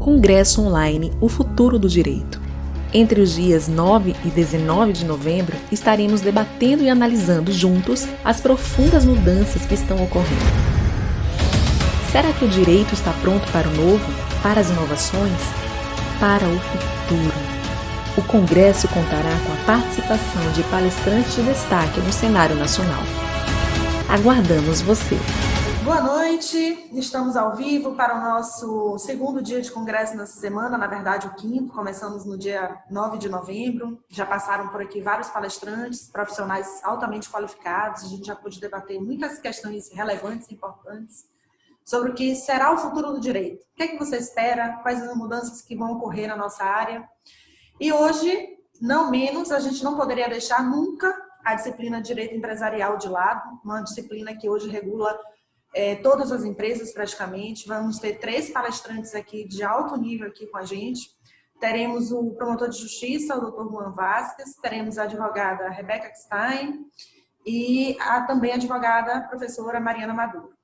Congresso Online O Futuro do Direito. Entre os dias 9 e 19 de novembro, estaremos debatendo e analisando juntos as profundas mudanças que estão ocorrendo. Será que o direito está pronto para o novo, para as inovações, para o futuro? O Congresso contará com a participação de palestrantes de destaque no cenário nacional. Aguardamos você! Boa noite, estamos ao vivo para o nosso segundo dia de congresso nessa semana, na verdade o quinto, começamos no dia 9 de novembro, já passaram por aqui vários palestrantes, profissionais altamente qualificados, a gente já pôde debater muitas questões relevantes e importantes sobre o que será o futuro do direito. O que é que você espera, quais as mudanças que vão ocorrer na nossa área. E hoje, não menos, a gente não poderia deixar nunca a disciplina de direito empresarial de lado, uma disciplina que hoje regula todas as empresas praticamente. Vamos ter 3 palestrantes aqui de alto nível aqui com a gente. Teremos o promotor de justiça, o Dr. Juan Vasquez, teremos a advogada Rebeca Stein e também a advogada professora Mariana Maduro.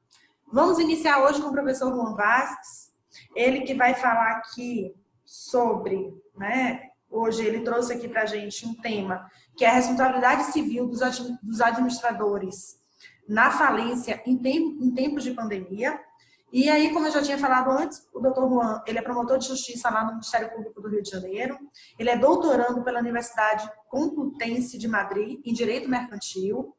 Vamos iniciar hoje com o professor Juan Vasquez, ele que vai falar aqui sobre, hoje ele trouxe aqui para a gente um tema que é a responsabilidade civil dos administradores na falência em tempos de pandemia. E aí, como eu já tinha falado antes, o Dr. Juan, ele é promotor de justiça lá no Ministério Público do Rio de Janeiro, ele é doutorando pela Universidade Complutense de Madrid em Direito Mercantil,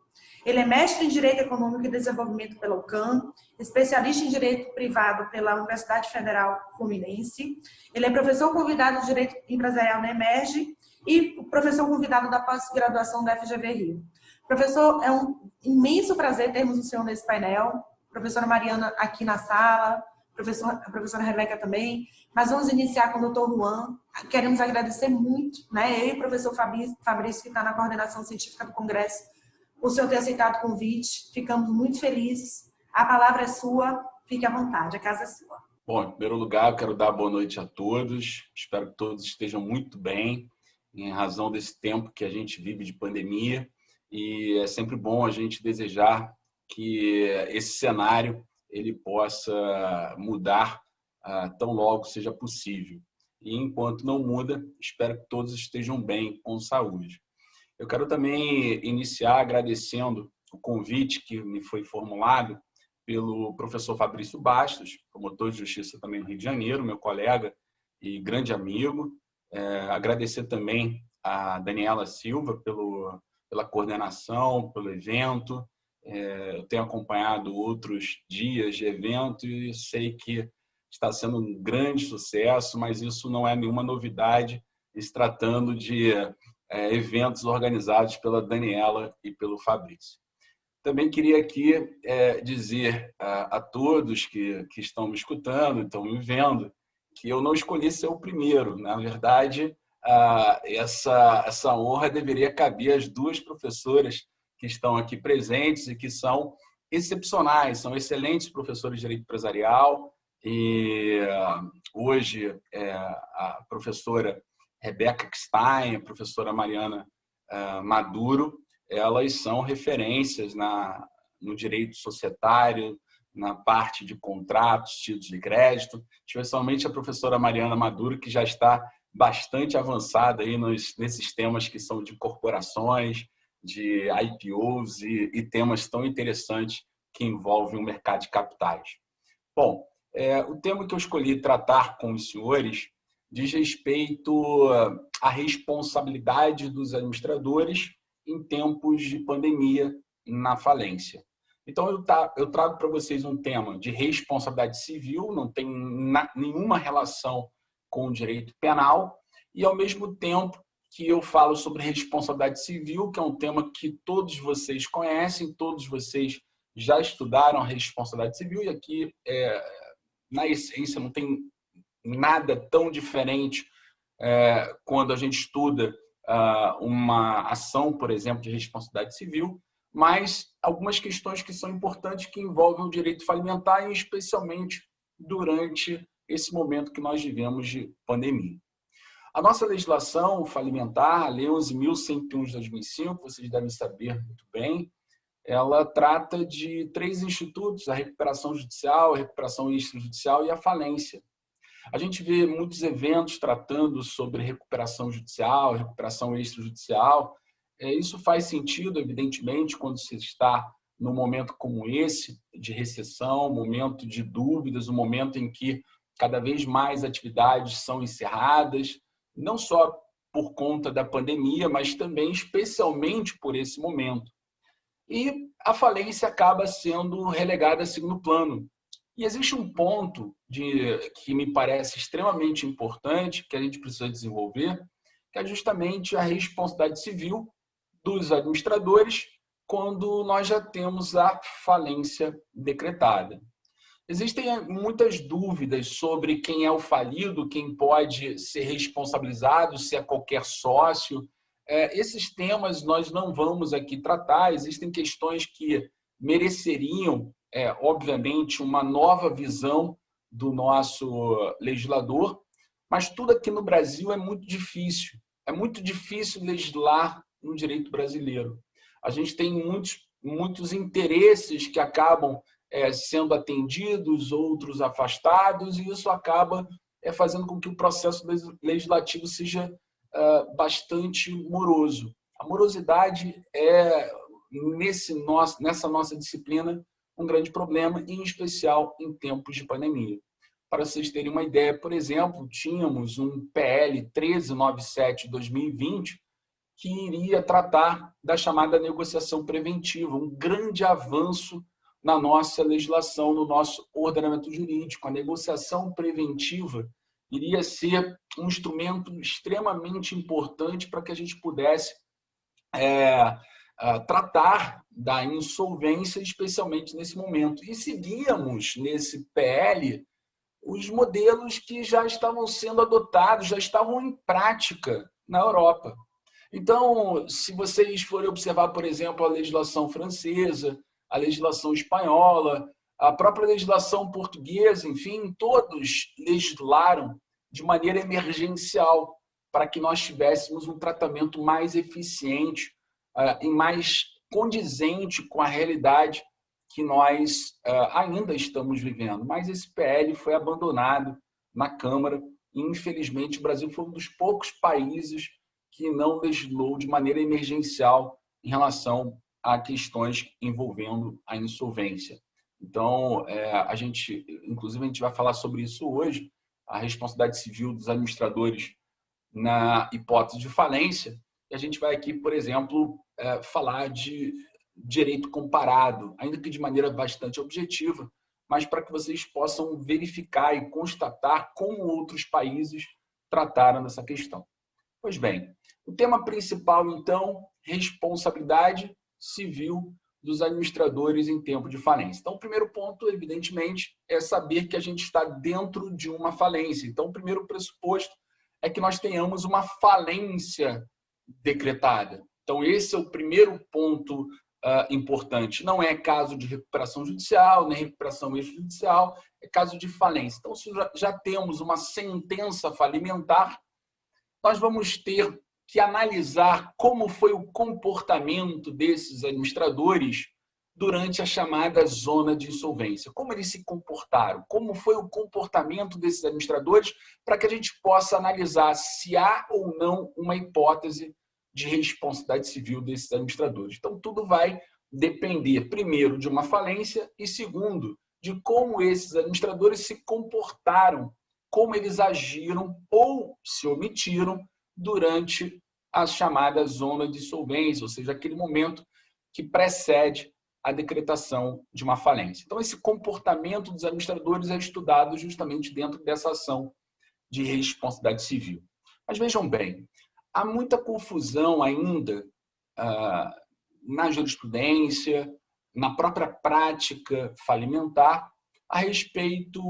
ele é mestre em Direito Econômico e Desenvolvimento pela UCAM, especialista em Direito Privado pela Universidade Federal Fluminense, ele é professor convidado de Direito Empresarial na EMERGE e professor convidado da pós-graduação da FGV Rio. Professor, é um imenso prazer termos o senhor nesse painel, professora Mariana aqui na sala, a professora Rebeca também, mas vamos iniciar com o doutor Juan. Queremos agradecer muito, eu e o professor Fabrício, que está na coordenação científica do Congresso, o senhor ter aceitado o convite, ficamos muito felizes. A palavra é sua, fique à vontade, a casa é sua. Bom, em primeiro lugar, eu quero dar boa noite a todos, espero que todos estejam muito bem, em razão desse tempo que a gente vive de pandemia. E é sempre bom a gente desejar que esse cenário ele possa mudar tão logo seja possível. E enquanto não muda, espero que todos estejam bem, com saúde. Eu quero também iniciar agradecendo o convite que me foi formulado pelo professor Fabrício Bastos, promotor de justiça também no Rio de Janeiro, meu colega e grande amigo. Agradecer também a Daniela Silva pela coordenação, pelo evento. Eu tenho acompanhado outros dias de evento e sei que está sendo um grande sucesso, mas isso não é nenhuma novidade, se tratando de eventos organizados pela Daniela e pelo Fabrício. Também queria aqui dizer a todos que estão me escutando, estão me vendo, que eu não escolhi ser o primeiro. Na verdade, essa honra deveria caber às 2 professoras que estão aqui presentes e que são excepcionais, são excelentes professores de direito empresarial. E hoje a professora Rebeca Stein, a professora Mariana Maduro, elas são referências no direito societário, na parte de contratos, títulos de crédito, especialmente a professora Mariana Maduro, que já está bastante avançada aí nesses temas que são de corporações, de IPOs e temas tão interessantes que envolvem o mercado de capitais. Bom, o tema que eu escolhi tratar com os senhores diz respeito à responsabilidade dos administradores em tempos de pandemia na falência. Então, eu trago para vocês um tema de responsabilidade civil, não tem nenhuma relação com o direito penal, e, ao mesmo tempo, que eu falo sobre responsabilidade civil, que é um tema que todos vocês conhecem, todos vocês já estudaram a responsabilidade civil, e aqui, na essência, não tem nada tão diferente quando a gente estuda uma ação, por exemplo, de responsabilidade civil, mas algumas questões que são importantes que envolvem o direito falimentar, e especialmente durante esse momento que nós vivemos de pandemia. A nossa legislação falimentar, a Lei 11.101 de 2005, vocês devem saber muito bem, ela trata de 3 institutos: a recuperação judicial, a recuperação extrajudicial e a falência. A gente vê muitos eventos tratando sobre recuperação judicial, recuperação extrajudicial. Isso faz sentido, evidentemente, quando se está num momento como esse, de recessão, momento de dúvidas, um momento em que cada vez mais atividades são encerradas, não só por conta da pandemia, mas também especialmente por esse momento. E a falência acaba sendo relegada a segundo plano. E existe um ponto que me parece extremamente importante, que a gente precisa desenvolver, que é justamente a responsabilidade civil dos administradores quando nós já temos a falência decretada. Existem muitas dúvidas sobre quem é o falido, quem pode ser responsabilizado, se é qualquer sócio. Esses temas nós não vamos aqui tratar. Existem questões que mereceriam, obviamente, uma nova visão do nosso legislador, mas tudo aqui no Brasil é muito difícil. É muito difícil legislar no direito brasileiro. A gente tem muitos interesses que acabam sendo atendidos, outros afastados, e isso acaba fazendo com que o processo legislativo seja bastante moroso. A morosidade é, nessa nossa disciplina, um grande problema, em especial em tempos de pandemia. Para vocês terem uma ideia, por exemplo, tínhamos um PL 1397 de 2020 que iria tratar da chamada negociação preventiva, um grande avanço na nossa legislação, no nosso ordenamento jurídico. A negociação preventiva iria ser um instrumento extremamente importante para que a gente pudesse tratar da insolvência, especialmente nesse momento. E seguíamos nesse PL os modelos que já estavam sendo adotados, já estavam em prática na Europa. Então, se vocês forem observar, por exemplo, a legislação francesa, a legislação espanhola, a própria legislação portuguesa, enfim, todos legislaram de maneira emergencial para que nós tivéssemos um tratamento mais eficiente e mais condizente com a realidade que nós ainda estamos vivendo. Mas esse PL foi abandonado na Câmara e, infelizmente, o Brasil foi um dos poucos países que não legislou de maneira emergencial em relação a questões envolvendo a insolvência. Então, inclusive, a gente vai falar sobre isso hoje, a responsabilidade civil dos administradores na hipótese de falência. E a gente vai aqui, por exemplo, falar de direito comparado, ainda que de maneira bastante objetiva, mas para que vocês possam verificar e constatar como outros países trataram dessa questão. Pois bem, o tema principal, então, responsabilidade civil dos administradores em tempo de falência. Então, o primeiro ponto, evidentemente, é saber que a gente está dentro de uma falência. Então, o primeiro pressuposto é que nós tenhamos uma falência decretada. Então, esse é o primeiro ponto importante. Não é caso de recuperação judicial, nem recuperação extrajudicial, é caso de falência. Então, se já temos uma sentença falimentar, nós vamos ter que analisar como foi o comportamento desses administradores durante a chamada zona de insolvência. Como eles se comportaram, como foi o comportamento desses administradores, para que a gente possa analisar se há ou não uma hipótese de responsabilidade civil desses administradores. Então, tudo vai depender, primeiro, de uma falência e, segundo, de como esses administradores se comportaram, como eles agiram ou se omitiram durante a chamada zona de insolvência, ou seja, aquele momento que precede a decretação de uma falência. Então, esse comportamento dos administradores é estudado justamente dentro dessa ação de responsabilidade civil. Mas vejam bem, há muita confusão ainda na jurisprudência, na própria prática falimentar, a respeito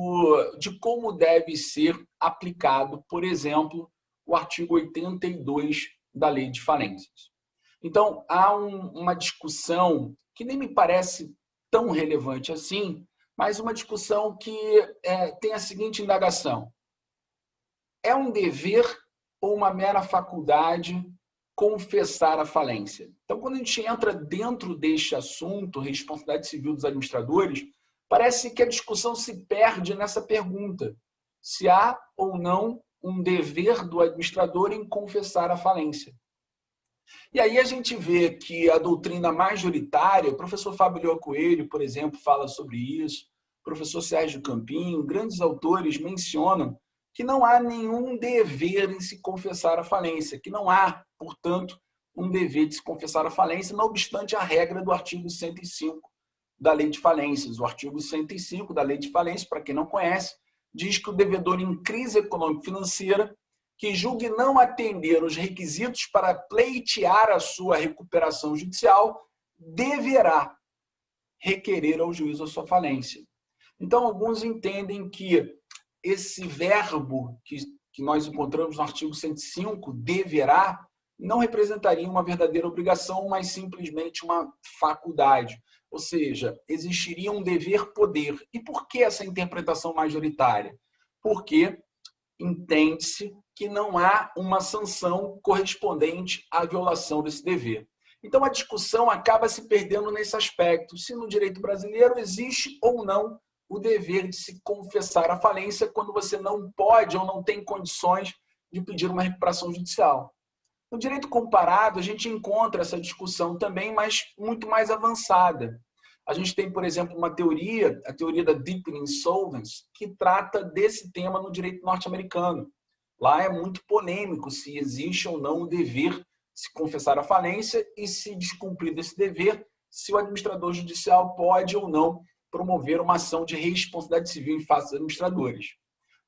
de como deve ser aplicado, por exemplo, o artigo 82 da Lei de Falências. Então, há uma discussão que nem me parece tão relevante assim, mas uma discussão que tem a seguinte indagação. É um dever ou uma mera faculdade confessar a falência? Então, quando a gente entra dentro deste assunto, responsabilidade civil dos administradores, parece que a discussão se perde nessa pergunta. se há ou não um dever do administrador em confessar a falência. E aí a gente vê que a doutrina majoritária, o professor Fábio Coelho, por exemplo, fala sobre isso, o professor Sérgio Campinho, grandes autores mencionam que não há nenhum dever em se confessar a falência, que não há, portanto, um dever de se confessar a falência, não obstante a regra do artigo 105 da Lei de Falências. O artigo 105 da Lei de Falências, para quem não conhece, diz que o devedor em crise econômico-financeira que julgue não atender os requisitos para pleitear a sua recuperação judicial deverá requerer ao juiz a sua falência. Então, alguns entendem que esse verbo que nós encontramos no artigo 105, deverá, não representaria uma verdadeira obrigação, mas simplesmente uma faculdade. Ou seja, existiria um dever-poder. E por que essa interpretação majoritária? Porque entende-se que não há uma sanção correspondente à violação desse dever. Então, a discussão acaba se perdendo nesse aspecto, se no direito brasileiro existe ou não o dever de se confessar a falência quando você não pode ou não tem condições de pedir uma recuperação judicial. No direito comparado, a gente encontra essa discussão também, mas muito mais avançada. A gente tem, por exemplo, uma teoria, a teoria da Deeping Insolvency, que trata desse tema no direito norte-americano. Lá é muito polêmico se existe ou não o dever de se confessar a falência e, se descumprido esse dever, se o administrador judicial pode ou não promover uma ação de responsabilidade civil em face dos administradores.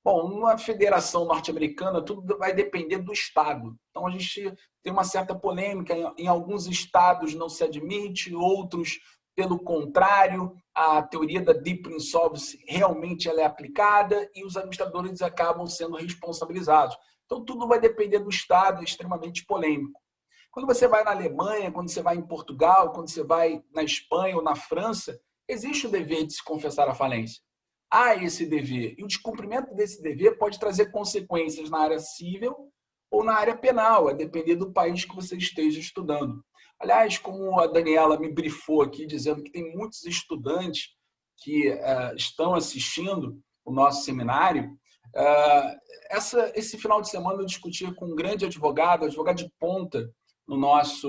Bom, numa federação norte-americana, tudo vai depender do Estado. Então, a gente tem uma certa polêmica. Em alguns estados não se admite, outros, pelo contrário, a teoria da Deep Insolvency realmente ela é aplicada e os administradores acabam sendo responsabilizados. Então, tudo vai depender do Estado, é extremamente polêmico. Quando você vai na Alemanha, quando você vai em Portugal, quando você vai na Espanha ou na França, existe o dever de se confessar a falência. Há esse dever. E o descumprimento desse dever pode trazer consequências na área civil ou na área penal, a depender do país que você esteja estudando. Aliás, como a Daniela me brifou aqui, dizendo que tem muitos estudantes que estão assistindo o nosso seminário, esse final de semana eu discutia com um grande advogado de ponta no nosso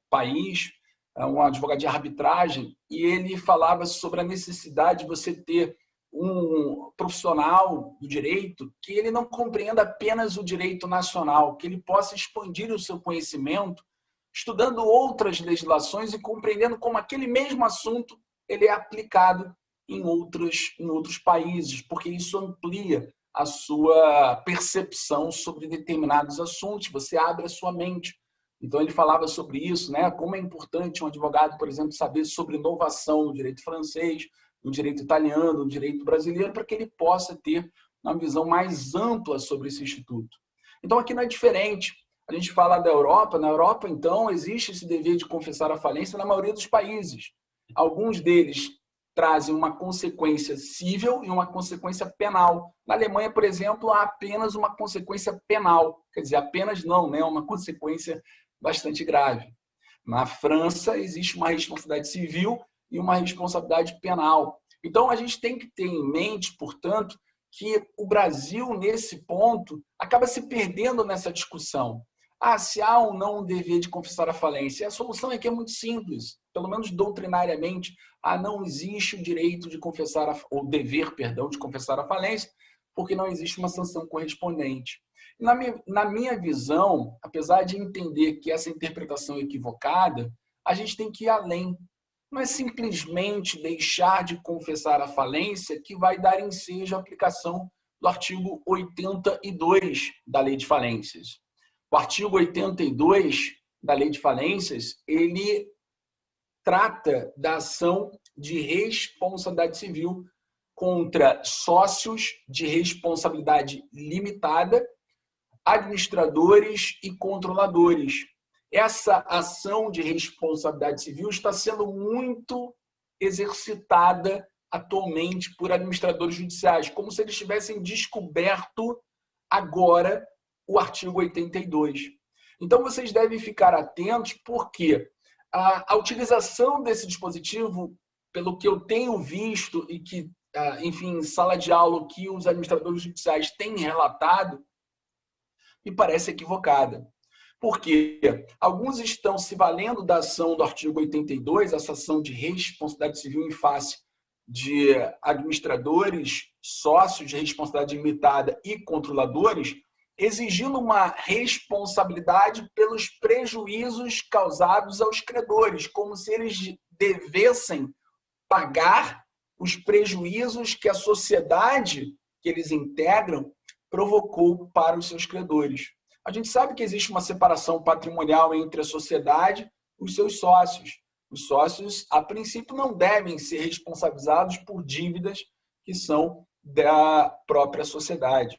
país, um advogado de arbitragem, e ele falava sobre a necessidade de você ter um profissional do direito que ele não compreenda apenas o direito nacional, que ele possa expandir o seu conhecimento estudando outras legislações e compreendendo como aquele mesmo assunto ele é aplicado em outros países, porque isso amplia a sua percepção sobre determinados assuntos, você abre a sua mente. Então, ele falava sobre isso, né? Como é importante um advogado, por exemplo, saber sobre inovação no direito francês, no direito italiano, no direito brasileiro, para que ele possa ter uma visão mais ampla sobre esse instituto. Então, aqui não é diferente. A gente fala da Europa. Na Europa, então, existe esse dever de confessar a falência na maioria dos países. Alguns deles trazem uma consequência civil e uma consequência penal. Na Alemanha, por exemplo, há apenas uma consequência penal. Quer dizer, apenas não, né? Uma consequência bastante grave. Na França, existe uma responsabilidade civil e uma responsabilidade penal. Então, a gente tem que ter em mente, portanto, que o Brasil, nesse ponto, acaba se perdendo nessa discussão. Se há ou não um dever de confessar a falência? A solução aqui é muito simples, pelo menos doutrinariamente, não existe o direito de confessar, ou dever, perdão, de confessar a falência, porque não existe uma sanção correspondente. Na minha visão, apesar de entender que essa interpretação é equivocada, a gente tem que ir além. Não é simplesmente deixar de confessar a falência que vai dar ensejo à aplicação do artigo 82 da Lei de Falências. O artigo 82 da Lei de Falências, ele trata da ação de responsabilidade civil contra sócios de responsabilidade limitada, administradores e controladores. Essa ação de responsabilidade civil está sendo muito exercitada atualmente por administradores judiciais, como se eles tivessem descoberto agora o artigo 82. Então, vocês devem ficar atentos, porque a utilização desse dispositivo, pelo que eu tenho visto e que enfim, sala de aula que os administradores judiciais têm relatado, me parece equivocada. Porque alguns estão se valendo da ação do artigo 82, essa ação de responsabilidade civil em face de administradores, sócios de responsabilidade limitada e controladores, exigindo uma responsabilidade pelos prejuízos causados aos credores, como se eles devessem pagar os prejuízos que a sociedade que eles integram provocou para os seus credores. A gente sabe que existe uma separação patrimonial entre a sociedade e os seus sócios. Os sócios, a princípio, não devem ser responsabilizados por dívidas que são da própria sociedade.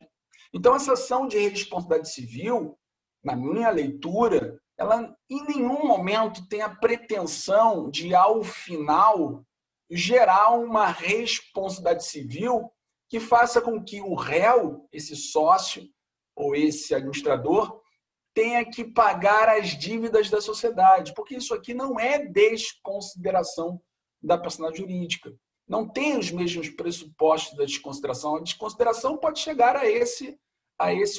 Então, essa ação de responsabilidade civil, na minha leitura, ela em nenhum momento tem a pretensão de, ao final, gerar uma responsabilidade civil que faça com que o réu, esse sócio ou esse administrador, tenha que pagar as dívidas da sociedade, porque isso aqui não é desconsideração da personalidade jurídica. Não tem os mesmos pressupostos da desconsideração. A desconsideração pode chegar a esse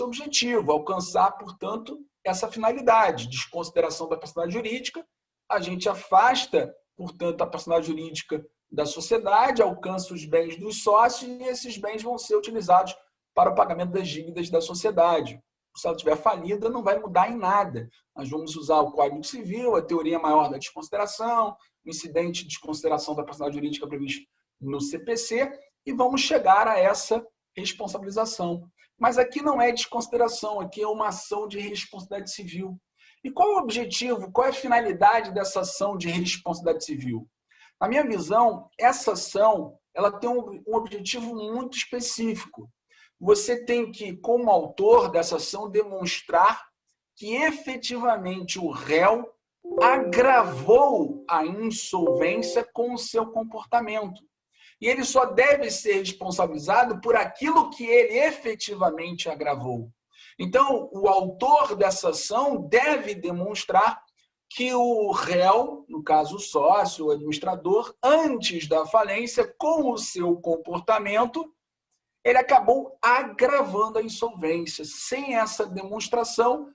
objetivo, alcançar, portanto, essa finalidade. Desconsideração da personalidade jurídica, a gente afasta, portanto, a personalidade jurídica da sociedade, alcança os bens dos sócios e esses bens vão ser utilizados para o pagamento das dívidas da sociedade. Se ela estiver falida, não vai mudar em nada. Nós vamos usar o Código Civil, a teoria maior da desconsideração, o incidente de desconsideração da personalidade jurídica previsto no CPC e vamos chegar a essa responsabilização. Mas aqui não é desconsideração, aqui é uma ação de responsabilidade civil. E qual é o objetivo, qual é a finalidade dessa ação de responsabilidade civil? Na minha visão, essa ação ela tem um objetivo muito específico. Você tem que, como autor dessa ação, demonstrar que efetivamente o réu agravou a insolvência com o seu comportamento. E ele só deve ser responsabilizado por aquilo que ele efetivamente agravou. Então, o autor dessa ação deve demonstrar que o réu, no caso o sócio, o administrador, antes da falência, com o seu comportamento, ele acabou agravando a insolvência. Sem essa demonstração,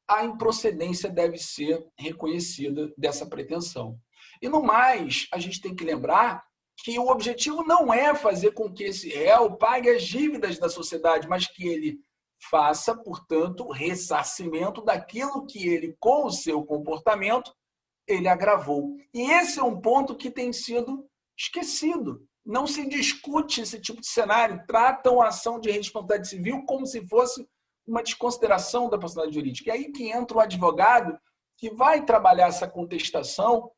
a improcedência deve ser reconhecida dessa pretensão. E no mais, a gente tem que lembrar que o objetivo não é fazer com que esse réu pague as dívidas da sociedade, mas que ele faça, portanto, ressarcimento daquilo que ele, com o seu comportamento, ele agravou. E esse é um ponto que tem sido esquecido. Não se discute esse tipo de cenário. Tratam a ação de responsabilidade civil como se fosse uma desconsideração da personalidade jurídica. É aí que entra o advogado que vai trabalhar essa contestação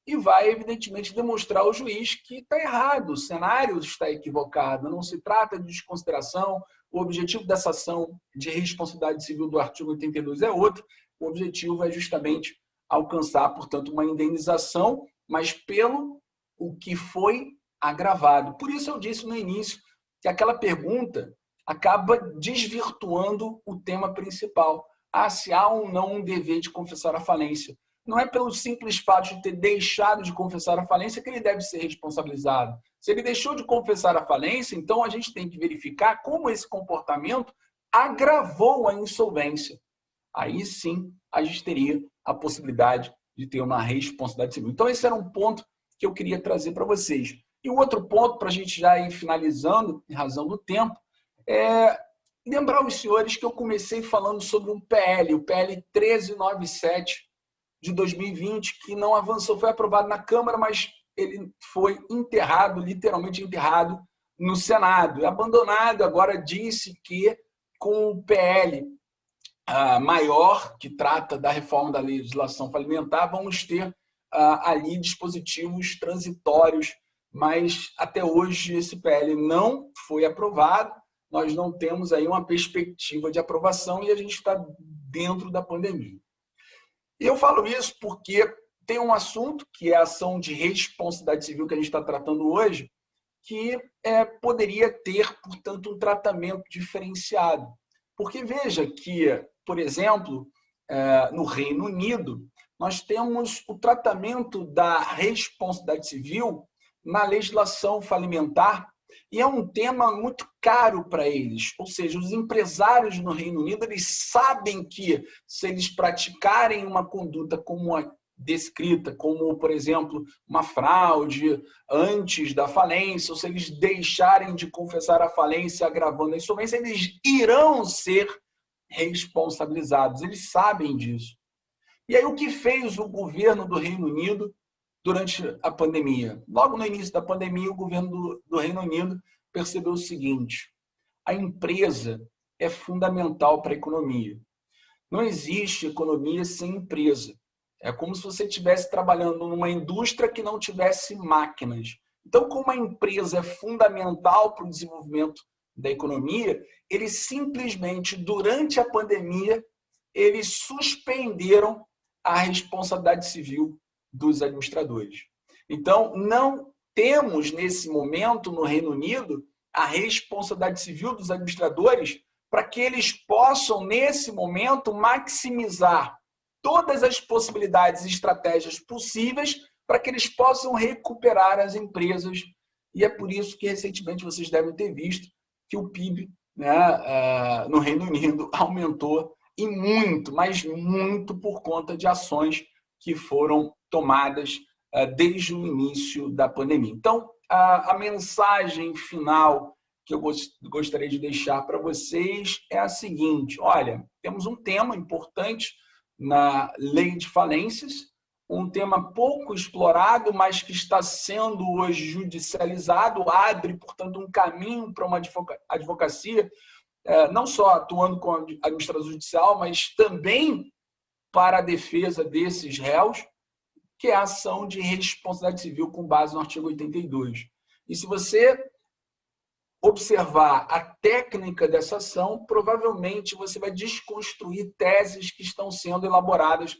e vai, evidentemente, demonstrar ao juiz que está errado, o cenário está equivocado, não se trata de desconsideração, o objetivo dessa ação de responsabilidade civil do artigo 82 é outro, o objetivo é justamente alcançar, portanto, uma indenização, mas pelo o que foi agravado. Por isso eu disse no início que aquela pergunta acaba desvirtuando o tema principal. Se há ou não um dever de confessar a falência. Não é pelo simples fato de ter deixado de confessar a falência que ele deve ser responsabilizado. Se ele deixou de confessar a falência, então a gente tem que verificar como esse comportamento agravou a insolvência. Aí sim a gente teria a possibilidade de ter uma responsabilidade civil. Então esse era um ponto que eu queria trazer para vocês. E o outro ponto, para a gente já ir finalizando, em razão do tempo, é lembrar os senhores que eu comecei falando sobre um PL, o PL 1397 de 2020, que não avançou, foi aprovado na Câmara, mas ele foi enterrado, literalmente enterrado, no Senado. Abandonado, agora disse que com o PL maior, que trata da reforma da legislação falimentar, vamos ter ali dispositivos transitórios, mas até hoje esse PL não foi aprovado, nós não temos aí uma perspectiva de aprovação e a gente está dentro da pandemia. E eu falo isso porque tem um assunto, que é a ação de responsabilidade civil que a gente está tratando hoje, que poderia ter, portanto, um tratamento diferenciado. Porque veja que, por exemplo, no Reino Unido, nós temos o tratamento da responsabilidade civil na legislação falimentar E é um tema muito caro para eles. Ou seja, os empresários no Reino Unido, eles sabem que se eles praticarem uma conduta como a descrita, como, por exemplo, uma fraude antes da falência, ou se eles deixarem de confessar a falência agravando a insolvência, eles irão ser responsabilizados. Eles sabem disso. E aí o que fez o governo do Reino Unido durante a pandemia? Logo no início da pandemia, o governo do Reino Unido percebeu o seguinte: a empresa é fundamental para a economia. Não existe economia sem empresa. É como se você estivesse trabalhando numa indústria que não tivesse máquinas. Então, como a empresa é fundamental para o desenvolvimento da economia, eles simplesmente, durante a pandemia, eles suspenderam a responsabilidade civil dos administradores. Então, não temos, nesse momento, no Reino Unido, a responsabilidade civil dos administradores para que eles possam, nesse momento, maximizar todas as possibilidades e estratégias possíveis para que eles possam recuperar as empresas. E é por isso que, recentemente, vocês devem ter visto que o PIB, né, no Reino Unido aumentou, e muito, mas muito por conta de ações que foram tomadas desde o início da pandemia. Então, a mensagem final que eu gostaria de deixar para vocês é a seguinte: olha, temos um tema importante na lei de falências, um tema pouco explorado, mas que está sendo hoje judicializado, abre, portanto, um caminho para uma advocacia, não só atuando com a administração judicial, mas também para a defesa desses réus, que é a ação de responsabilidade civil com base no artigo 82. E se você observar a técnica dessa ação, provavelmente você vai desconstruir teses que estão sendo elaboradas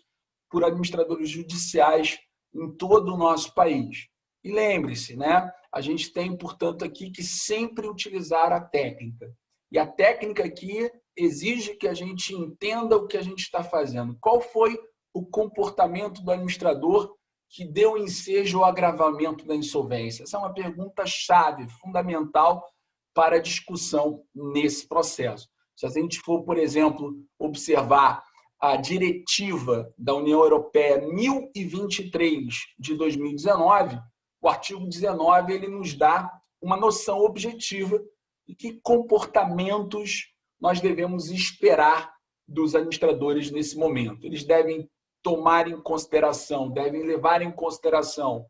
por administradores judiciais em todo o nosso país. E lembre-se, né? A gente tem, portanto, aqui que sempre utilizar a técnica. E a técnica aqui exige que a gente entenda o que a gente está fazendo. Qual foi o comportamento do administrador que deu ensejo ao agravamento da insolvência? Essa é uma pergunta-chave, fundamental para a discussão nesse processo. Se a gente for, por exemplo, observar a diretiva da União Europeia 1023 de 2019, o artigo 19 ele nos dá uma noção objetiva de que comportamentos nós devemos esperar dos administradores nesse momento. Eles devem tomar em consideração, devem levar em consideração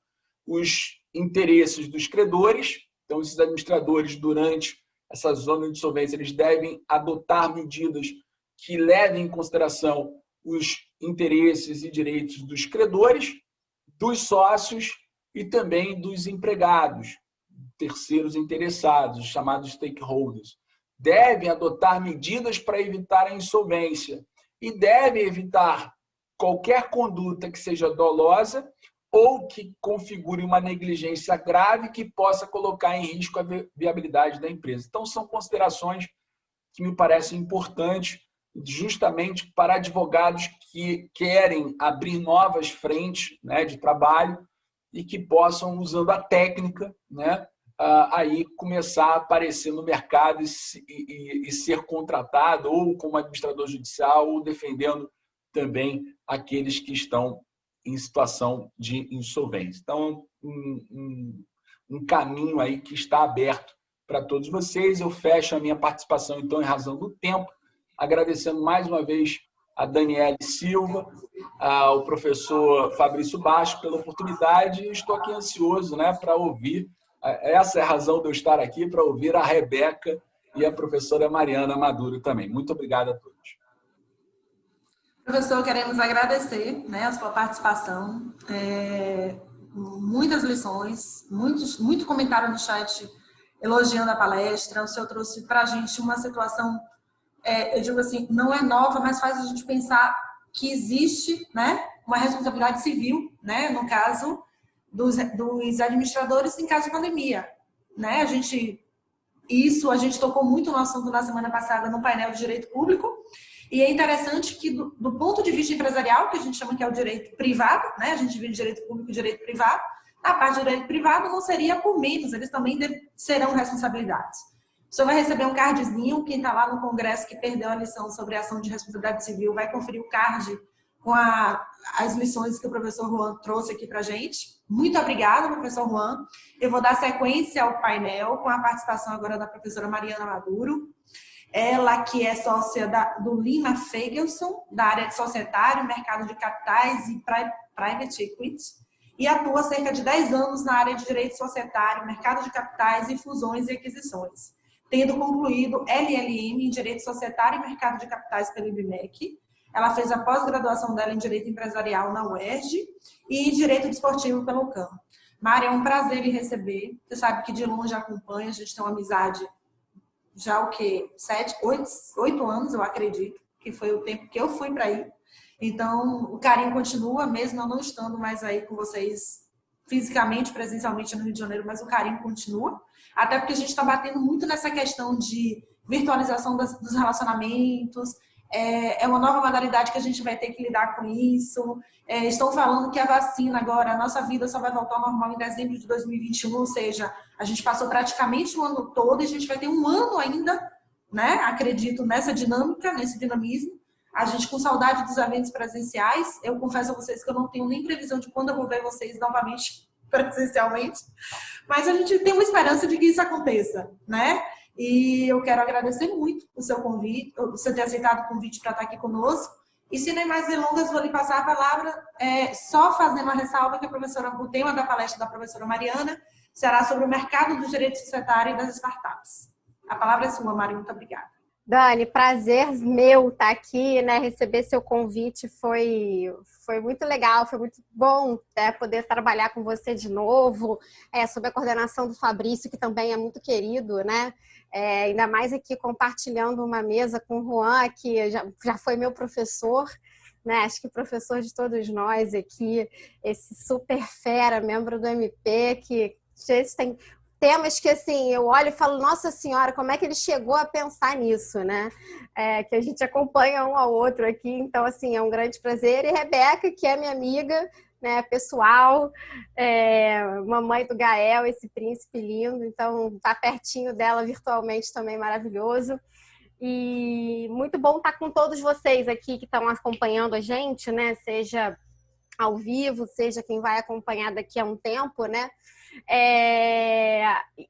os interesses dos credores. Então, esses administradores, durante essa zona de insolvência, eles devem adotar medidas que levem em consideração os interesses e direitos dos credores, dos sócios e também dos empregados, terceiros interessados, chamados stakeholders. Devem adotar medidas para evitar a insolvência e devem evitar qualquer conduta que seja dolosa ou que configure uma negligência grave que possa colocar em risco a viabilidade da empresa. Então, são considerações que me parecem importantes justamente para advogados que querem abrir novas frentes, né, de trabalho e que possam, usando a técnica, né, aí começar a aparecer no mercado e ser contratado ou como administrador judicial ou defendendo também aqueles que estão em situação de insolvência. Então, um caminho aí que está aberto para todos vocês. Eu fecho a minha participação, então, em razão do tempo, agradecendo mais uma vez a Daniele Silva, ao professor Fabrício Baixo pela oportunidade, e estou aqui ansioso, né, para ouvir, essa é a razão de eu estar aqui, para ouvir a Rebeca e a professora Mariana Maduro também. Muito obrigado a todos. Professor, queremos agradecer, né, a sua participação, muitas lições, muito comentário no chat elogiando a palestra. O senhor trouxe para a gente uma situação, eu digo assim, não é nova, mas faz a gente pensar que existe, né, uma responsabilidade civil, né, no caso dos administradores em caso de pandemia. Né? A gente tocou muito no assunto na semana passada no painel de direito público. E é interessante que, do ponto de vista empresarial, que a gente chama que é o direito privado, né? A gente divide direito público e direito privado, A parte de direito privado não seria por menos, eles também serão responsabilidades. O senhor vai receber um cardzinho, quem está lá no congresso que perdeu a lição sobre ação de responsabilidade civil vai conferir o card com as lições que o professor Juan trouxe aqui para a gente. Muito obrigada, professor Juan. Eu vou dar sequência ao painel com a participação agora da professora Mariana Maduro. Ela que é sócia do Lima Feigelson, da área de societário, mercado de capitais e private equity, e atua há cerca de 10 anos na área de direito societário, mercado de capitais e fusões e aquisições, tendo concluído LLM em Direito Societário e Mercado de Capitais pelo IBMEC. Ela fez a pós-graduação dela em Direito Empresarial na UERJ e Direito Desportivo pelo UCAM. Mari, é um prazer lhe receber. Você sabe que de longe acompanha, a gente tem uma amizade já o quê? 8 anos, eu acredito, que foi o tempo que eu fui para aí. Então, o carinho continua, mesmo eu não estando mais aí com vocês fisicamente, presencialmente no Rio de Janeiro, mas o carinho continua. Até porque a gente está batendo muito nessa questão de virtualização dos relacionamentos. É uma nova modalidade que a gente vai ter que lidar com isso. Estão falando que a vacina agora, a nossa vida só vai voltar ao normal em dezembro de 2021, ou seja, a gente passou praticamente o ano todo e a gente vai ter um ano ainda, né? Acredito nessa dinâmica, nesse dinamismo. A gente com saudade dos eventos presenciais. Eu confesso a vocês que eu não tenho nem previsão de quando eu vou ver vocês novamente presencialmente, mas a gente tem uma esperança de que isso aconteça, né? E eu quero agradecer muito o seu convite, você ter aceitado o convite para estar aqui conosco. E sem nem mais delongas, vou lhe passar a palavra, só fazendo uma ressalva que o tema da palestra da professora Mariana será sobre o mercado do direito societário e das startups. A palavra é sua, Mari, muito obrigada. Dani, prazer meu estar aqui, né? Receber seu convite foi muito legal, foi muito bom, né? Poder trabalhar com você de novo, sob a coordenação do Fabrício, que também é muito querido, né? Ainda mais aqui compartilhando uma mesa com o Juan, que já foi meu professor, né? Acho que professor de todos nós aqui, esse super fera, membro do MP, que tem temas que, assim, eu olho e falo, nossa senhora, como é que ele chegou a pensar nisso, né? Que a gente acompanha um ao outro aqui, então, assim, é um grande prazer. E Rebeca, que é minha amiga, né, pessoal, mamãe do Gael, esse príncipe lindo, então, tá pertinho dela virtualmente também maravilhoso. E muito bom estar com todos vocês aqui que estão acompanhando a gente, né? Seja ao vivo, seja quem vai acompanhar daqui a um tempo, né?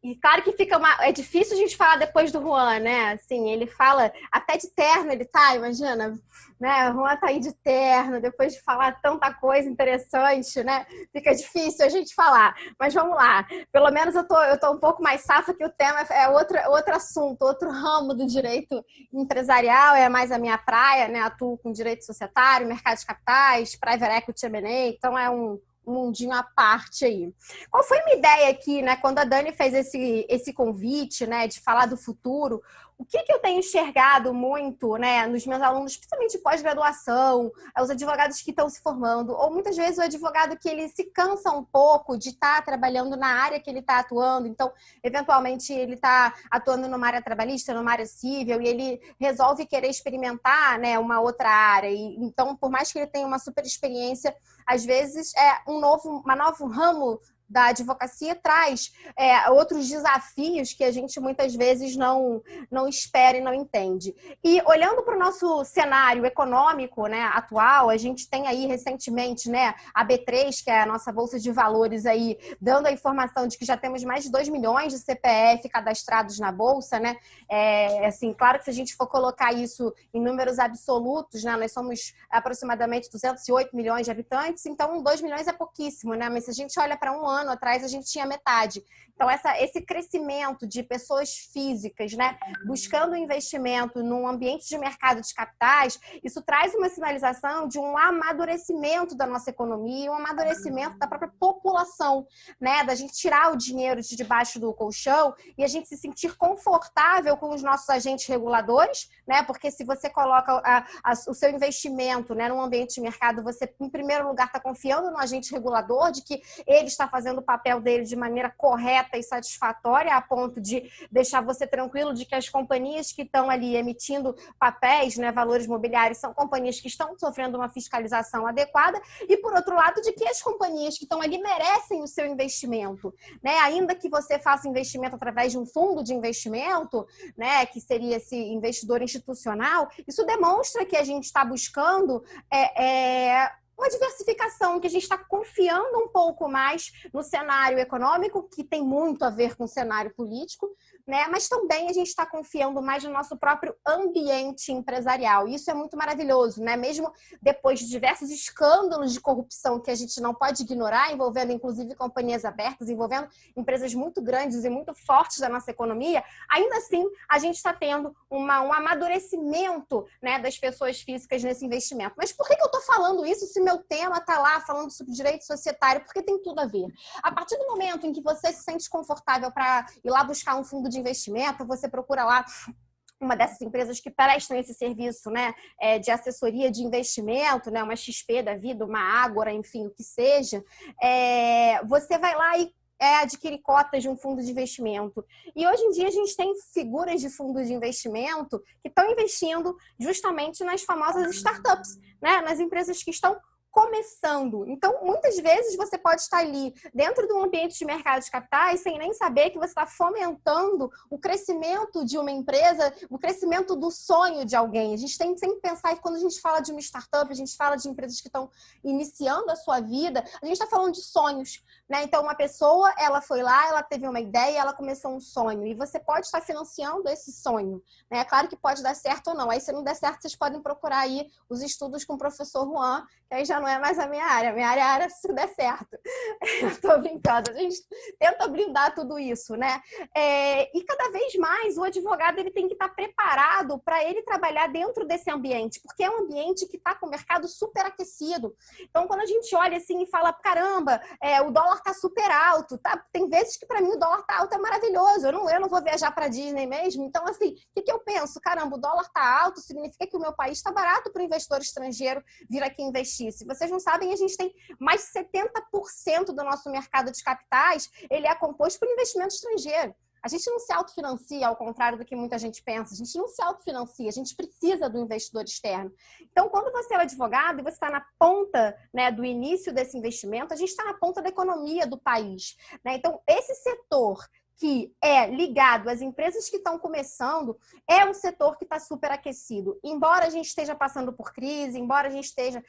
E claro que é difícil a gente falar depois do Juan, né? Assim, ele fala até de terno, ele tá, imagina, né? O Juan tá aí de terno, depois de falar tanta coisa interessante, né? Fica difícil a gente falar, mas vamos lá. Pelo menos eu tô um pouco mais safa, que o tema é outro assunto, outro ramo do direito empresarial, é mais a minha praia, né? Atuo com direito societário, mercado de capitais, private equity, M&A, então é um mundinho à parte aí. Qual foi a minha ideia aqui, né? Quando a Dani fez esse convite, né, de falar do futuro, o que eu tenho enxergado muito, né, nos meus alunos, principalmente de pós-graduação, os advogados que estão se formando, ou muitas vezes o advogado que ele se cansa um pouco de estar trabalhando na área que ele está atuando, então, eventualmente, ele está atuando numa área trabalhista, numa área civil, e ele resolve querer experimentar, né, uma outra área. E, então, por mais que ele tenha uma super experiência, às vezes um novo ramo da advocacia traz outros desafios que a gente muitas vezes não espera e não entende. E olhando para o nosso cenário econômico, né, atual, a gente tem aí recentemente, né, a B3, que é a nossa bolsa de valores aí, dando a informação de que já temos mais de 2 milhões de CPF cadastrados na bolsa, né? Assim, claro que se a gente for colocar isso em números absolutos, né, nós somos aproximadamente 208 milhões de habitantes, então 2 milhões é pouquíssimo, né? Mas se a gente olha para um ano atrás, a gente tinha metade. Então, esse crescimento de pessoas físicas, né, buscando investimento num ambiente de mercado de capitais, isso traz uma sinalização de um amadurecimento da nossa economia, um amadurecimento da própria população, né, da gente tirar o dinheiro de debaixo do colchão e a gente se sentir confortável com os nossos agentes reguladores, né, porque se você coloca o seu investimento, né, num ambiente de mercado, você, em primeiro lugar, está confiando no agente regulador de que ele está fazendo fazendo o papel dele de maneira correta e satisfatória, a ponto de deixar você tranquilo de que as companhias que estão ali emitindo papéis, né, valores mobiliários, são companhias que estão sofrendo uma fiscalização adequada, e, por outro lado, de que as companhias que estão ali merecem o seu investimento, né? Ainda que você faça investimento através de um fundo de investimento, né, que seria esse investidor institucional, isso demonstra que a gente está buscando uma diversificação, que a gente está confiando um pouco mais no cenário econômico, que tem muito a ver com o cenário político, né? Mas também a gente está confiando mais no nosso próprio ambiente empresarial. Isso é muito maravilhoso, né? Mesmo depois de diversos escândalos de corrupção que a gente não pode ignorar, envolvendo inclusive companhias abertas, envolvendo empresas muito grandes e muito fortes da nossa economia, ainda assim a gente está tendo um amadurecimento, né, das pessoas físicas nesse investimento. Mas por que eu estou falando isso se meu tema está lá falando sobre direito societário? Porque tem tudo a ver. A partir do momento em que você se sente confortável para ir lá buscar um fundo de investimento, você procura lá uma dessas empresas que prestam esse serviço, né, de assessoria de investimento, né, uma XP da vida, uma Ágora, enfim, o que seja, você vai lá e adquire cotas de um fundo de investimento. E hoje em dia a gente tem figuras de fundo de investimento que estão investindo justamente nas famosas startups, né, nas empresas que estão começando. Então, muitas vezes você pode estar ali dentro de um ambiente de mercado de capitais sem nem saber que você está fomentando o crescimento de uma empresa, o crescimento do sonho de alguém. A gente tem que sempre pensar que quando a gente fala de uma startup, a gente fala de empresas que estão iniciando a sua vida, a gente está falando de sonhos, né? Então, uma pessoa, ela foi lá, ela teve uma ideia, ela começou um sonho, e você pode estar financiando esse sonho, né? É claro que pode dar certo ou não. Aí, se não der certo, vocês podem procurar aí os estudos com o professor Juan, que aí já não é mais a minha área. A minha área é se der certo. Eu tô brincando. A gente tenta blindar tudo isso, né? E cada vez mais o advogado ele tem que estar preparado para ele trabalhar dentro desse ambiente, porque é um ambiente que está com o mercado superaquecido. Então, quando a gente olha assim e fala, caramba, o dólar tá super alto, tá? Tem vezes que para mim o dólar tá alto é maravilhoso. Eu não vou viajar para Disney mesmo. Então, assim, o que eu penso? Caramba, o dólar tá alto, significa que o meu país está barato para o investidor estrangeiro vir aqui investir. Se vocês não sabem, a gente tem mais de 70% do nosso mercado de capitais, ele é composto por investimento estrangeiro. A gente não se autofinancia, ao contrário do que muita gente pensa. A gente não se autofinancia, a gente precisa do investidor externo. Então, quando você é um advogado e você está na ponta, né, do início desse investimento, a gente está na ponta da economia do país, né? Então, esse setor que é ligado às empresas que estão começando, é um setor que está superaquecido. Embora a gente esteja passando por crise, embora a gente esteja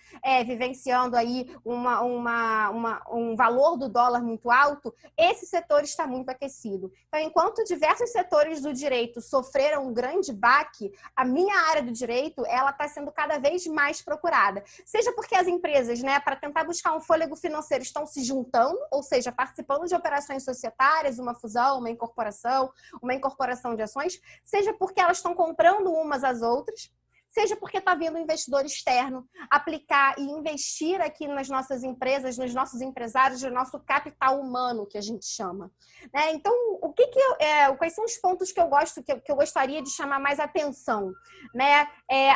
vivenciando aí um valor do dólar muito alto, esse setor está muito aquecido. Então, enquanto diversos setores do direito sofreram um grande baque, a minha área do direito, ela está sendo cada vez mais procurada. Seja porque as empresas, né, para tentar buscar um fôlego financeiro, estão se juntando, ou seja, participando de operações societárias, uma fusão, uma incorporação de ações, seja porque elas estão comprando umas às outras, seja porque está vindo um investidor externo aplicar e investir aqui nas nossas empresas, nos nossos empresários, no nosso capital humano, que a gente chama. Né? Então, quais são os pontos que eu gostaria de chamar mais atenção? Né?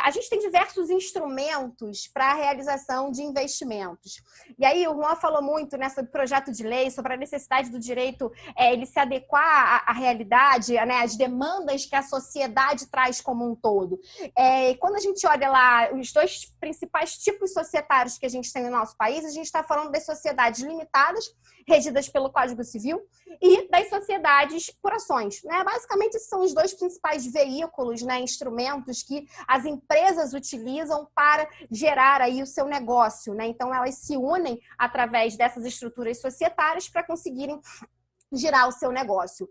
A gente tem diversos instrumentos para a realização de investimentos. E aí o Juan falou muito, né, sobre o projeto de lei, sobre a necessidade do direito ele se adequar à realidade, né, às demandas que a sociedade traz como um todo. Quando a gente olha lá os dois principais tipos societários que a gente tem no nosso país, a gente está falando das sociedades limitadas, regidas pelo Código Civil, e das sociedades por ações. Né? Basicamente, esses são os dois principais veículos, né, instrumentos que as empresas utilizam para gerar aí o seu negócio. Né? Então, elas se unem através dessas estruturas societárias para conseguirem girar o seu negócio.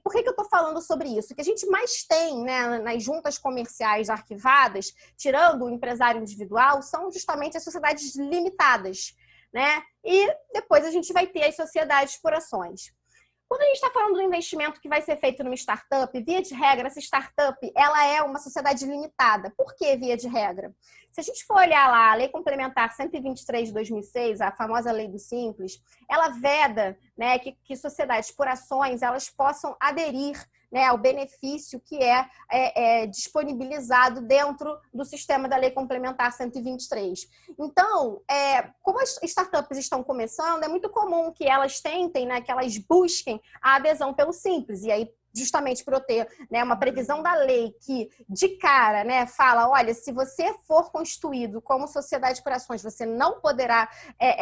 Por que eu estou falando sobre isso? O que a gente mais tem, né, nas juntas comerciais arquivadas, tirando o empresário individual, são justamente as sociedades limitadas, né? E depois a gente vai ter as sociedades por ações. Quando a gente está falando do investimento que vai ser feito numa startup, via de regra, essa startup ela é uma sociedade limitada. Por que via de regra? Se a gente for olhar lá a Lei Complementar 123 de 2006, a famosa Lei do Simples, ela veda, né, que sociedades por ações elas possam aderir, né, ao benefício que é disponibilizado dentro do sistema da Lei Complementar 123. Então, como as startups estão começando, é muito comum que elas tentem, né, que elas busquem a adesão pelo Simples, e aí justamente por eu ter, né, uma previsão da lei que, de cara, né, fala, olha, se você for constituído como sociedade por ações, você não poderá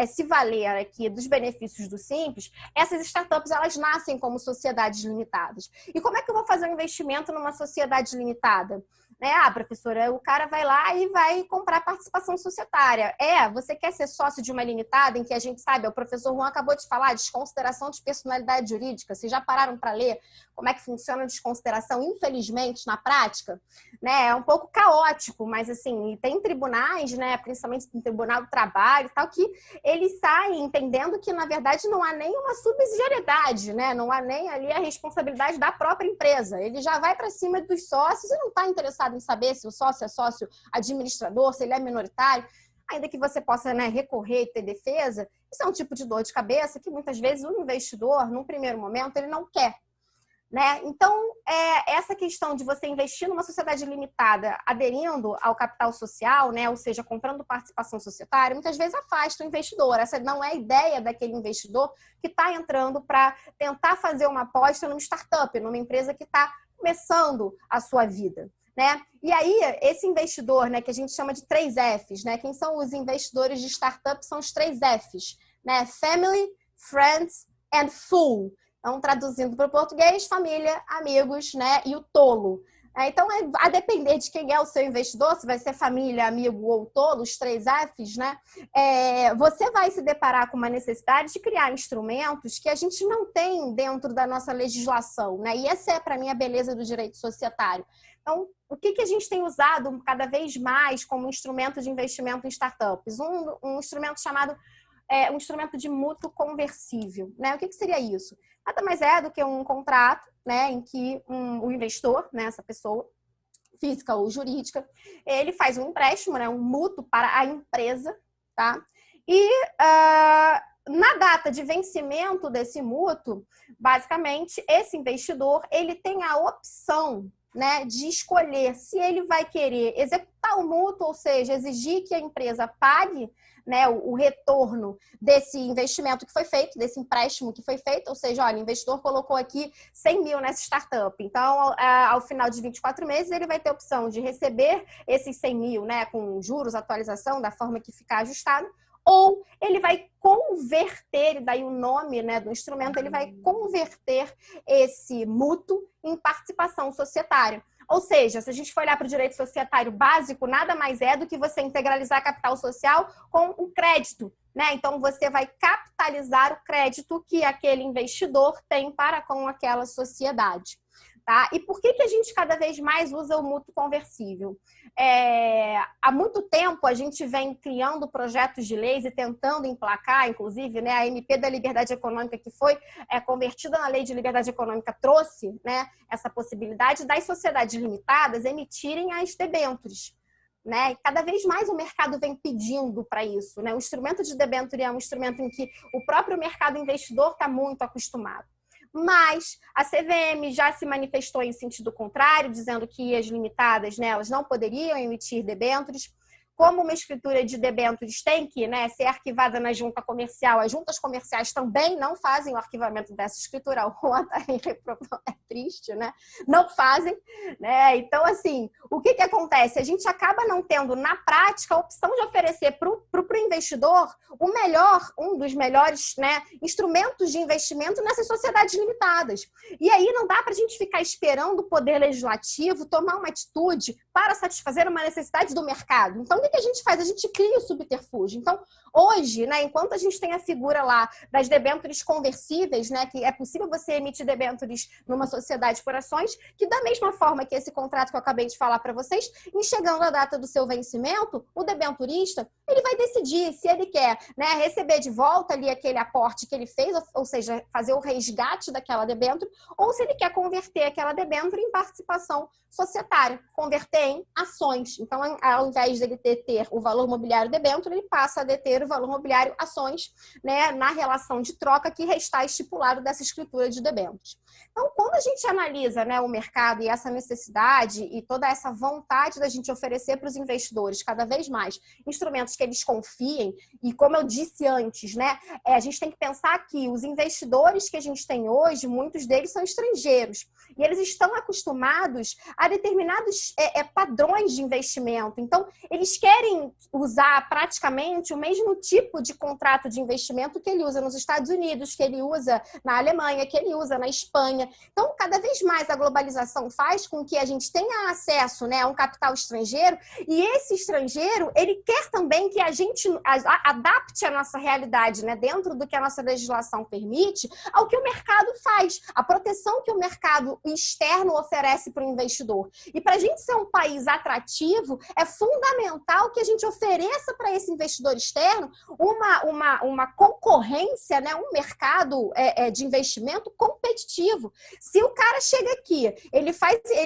se valer aqui dos benefícios do Simples, essas startups, elas nascem como sociedades limitadas. E como é que eu vou fazer um investimento numa sociedade limitada? Né? Ah, professora, o cara vai lá e vai comprar participação societária. Você quer ser sócio de uma limitada em que a gente sabe, o professor Juan acabou de falar, desconsideração de personalidade jurídica. Vocês já pararam para ler como é que funciona a desconsideração? Infelizmente, na prática, né, é um pouco caótico, mas assim, tem tribunais, né, principalmente no Tribunal do Trabalho e tal, que eles saem entendendo que, na verdade, não há nenhuma subsidiariedade, né? Não há nem ali a responsabilidade da própria empresa. Ele já vai para cima dos sócios e não está interessado em saber se o sócio é sócio administrador, se ele é minoritário, ainda que você possa, né, recorrer e ter defesa. Isso é um tipo de dor de cabeça que muitas vezes o investidor, num primeiro momento, ele não quer. Né? Então, essa questão de você investir numa sociedade limitada aderindo ao capital social, né? Ou seja, comprando participação societária, muitas vezes afasta o investidor. Essa não é a ideia daquele investidor que está entrando para tentar fazer uma aposta numa startup, numa empresa que está começando a sua vida. Né? E aí, esse investidor, né, que a gente chama de 3 Fs, né? Quem são os investidores de startup são os 3 Fs, né? Family, Friends and Fool. Então, traduzindo para o português, família, amigos, né? E o tolo. Então, a depender de quem é o seu investidor, se vai ser família, amigo ou tolo, os 3 Fs, né? Você vai se deparar com uma necessidade de criar instrumentos que a gente não tem dentro da nossa legislação, né? E essa é, para mim, a beleza do direito societário. Então, o que a gente tem usado cada vez mais como instrumento de investimento em startups? Um instrumento chamado um instrumento de mútuo conversível, né? O que seria isso? Nada mais é do que um contrato, né, em que o investidor, né, essa pessoa física ou jurídica, ele faz um empréstimo, né, um mútuo para a empresa, tá? E na data de vencimento desse mútuo, basicamente, esse investidor, ele tem a opção, né, de escolher se ele vai querer executar o mútuo, ou seja, exigir que a empresa pague, né, o retorno desse investimento que foi feito, desse empréstimo que foi feito, ou seja, olha, o investidor colocou aqui 100 mil nessa startup, então ao final de 24 meses ele vai ter a opção de receber esses 100 mil, né, com juros, atualização, da forma que ficar ajustado, ou ele vai converter, e daí o nome, né, do instrumento, ele vai converter esse mútuo em participação societária. Ou seja, se a gente for olhar para o direito societário básico, nada mais é do que você integralizar capital social com o crédito, né? Então, você vai capitalizar o crédito que aquele investidor tem para com aquela sociedade. Tá? E por que a gente cada vez mais usa o mútuo conversível? Há muito tempo a gente vem criando projetos de leis e tentando emplacar, inclusive, né, a MP da Liberdade Econômica, que foi convertida na Lei de Liberdade Econômica, trouxe, né, essa possibilidade das sociedades limitadas emitirem as debêntures. Né? E cada vez mais o mercado vem pedindo para isso. Né? O instrumento de debênture é um instrumento em que o próprio mercado investidor está muito acostumado. Mas a CVM já se manifestou em sentido contrário, dizendo que as limitadas, né, elas não poderiam emitir debêntures. Como uma escritura de debêntures tem que, né, ser arquivada na junta comercial, as juntas comerciais também não fazem o arquivamento dessa escritura. É triste, né? Não fazem, né? Então, assim, o que acontece? A gente acaba não tendo, na prática, a opção de oferecer para o investidor um dos melhores, né, instrumentos de investimento nessas sociedades limitadas. E aí não dá para a gente ficar esperando o poder legislativo tomar uma atitude para satisfazer uma necessidade do mercado. Então, o que a gente faz? A gente cria o subterfúgio. Então, hoje, né, enquanto a gente tem a figura lá das debêntures conversíveis, né, que é possível você emitir debêntures numa sociedade por ações, que da mesma forma que esse contrato que eu acabei de falar para vocês, em chegando a data do seu vencimento, o debenturista, ele vai decidir se ele quer, né, receber de volta ali aquele aporte que ele fez, ou seja, fazer o resgate daquela debênture, ou se ele quer converter aquela debênture em participação societária, converter em ações. Então, ao invés de ele deter o valor mobiliário debênture, ele passa a deter o valor mobiliário ações, né, na relação de troca que está estipulado dessa escritura de debêntures. Então, quando a gente analisa, né, o mercado e essa necessidade e toda essa vontade da gente oferecer para os investidores cada vez mais instrumentos que eles confiem, e como eu disse antes, né, a gente tem que pensar que os investidores que a gente tem hoje, muitos deles são estrangeiros, e eles estão acostumados a determinados padrões de investimento. Então, eles querem usar praticamente o mesmo tipo de contrato de investimento que ele usa nos Estados Unidos, que ele usa na Alemanha, que ele usa na Espanha. Então, cada vez mais a globalização faz com que a gente tenha acesso, né, a um capital estrangeiro, e esse estrangeiro, ele quer também que a gente adapte a nossa realidade, né, dentro do que a nossa legislação permite, ao que o mercado faz, a proteção que o mercado externo oferece para o investidor. E para a gente ser um país atrativo, é fundamental que a gente ofereça para esse investidor externo uma concorrência, né, um mercado de investimento competitivo. Se o cara chega aqui, ele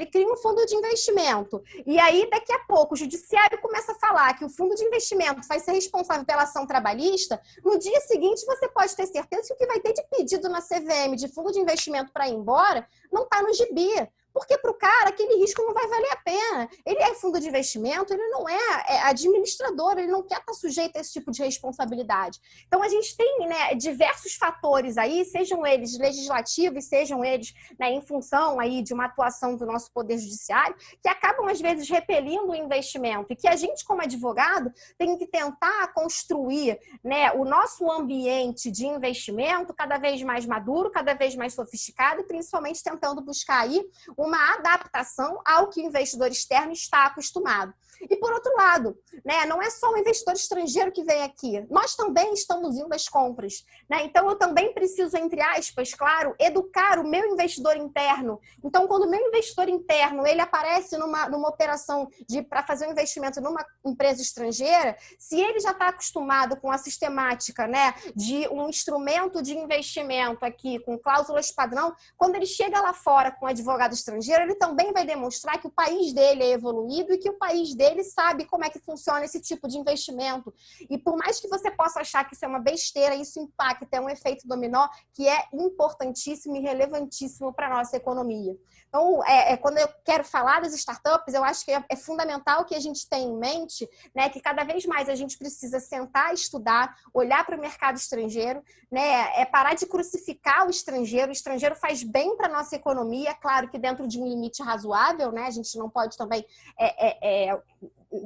cria um fundo de investimento, e aí daqui a pouco o judiciário começa a falar que o fundo de investimento vai ser responsável pela ação trabalhista, no dia seguinte você pode ter certeza que o que vai ter de pedido na CVM de fundo de investimento para ir embora não está no gibi. Porque para o cara aquele risco não vai valer a pena. Ele é fundo de investimento, ele não é administrador, ele não quer estar sujeito a esse tipo de responsabilidade. Então a gente tem, né, diversos fatores aí, sejam eles legislativos, sejam eles, né, em função aí de uma atuação do nosso poder judiciário, que acabam às vezes repelindo o investimento e que a gente como advogado tem que tentar construir, né, o nosso ambiente de investimento cada vez mais maduro, cada vez mais sofisticado e principalmente tentando buscar aí uma adaptação ao que o investidor externo está acostumado. E, por outro lado, né, não é só o investidor estrangeiro que vem aqui. Nós também estamos indo às compras. Né? Então, eu também preciso, entre aspas, claro, educar o meu investidor interno. Então, quando o meu investidor interno ele aparece numa operação para fazer um investimento numa empresa estrangeira, se ele já está acostumado com a sistemática, né, de um instrumento de investimento aqui, com cláusulas padrão, quando ele chega lá fora com um advogado estrangeiro, ele também vai demonstrar que o país dele é evoluído e que o país dele sabe como é que funciona esse tipo de investimento. E por mais que você possa achar que isso é uma besteira, isso impacta, é um efeito dominó que é importantíssimo e relevantíssimo para a nossa economia. Então, quando eu quero falar das startups, eu acho que é fundamental que a gente tenha em mente, né, que cada vez mais a gente precisa sentar, estudar, olhar para o mercado estrangeiro, né, parar de crucificar o estrangeiro faz bem para a nossa economia, é claro que dentro de um limite razoável, né, a gente não pode também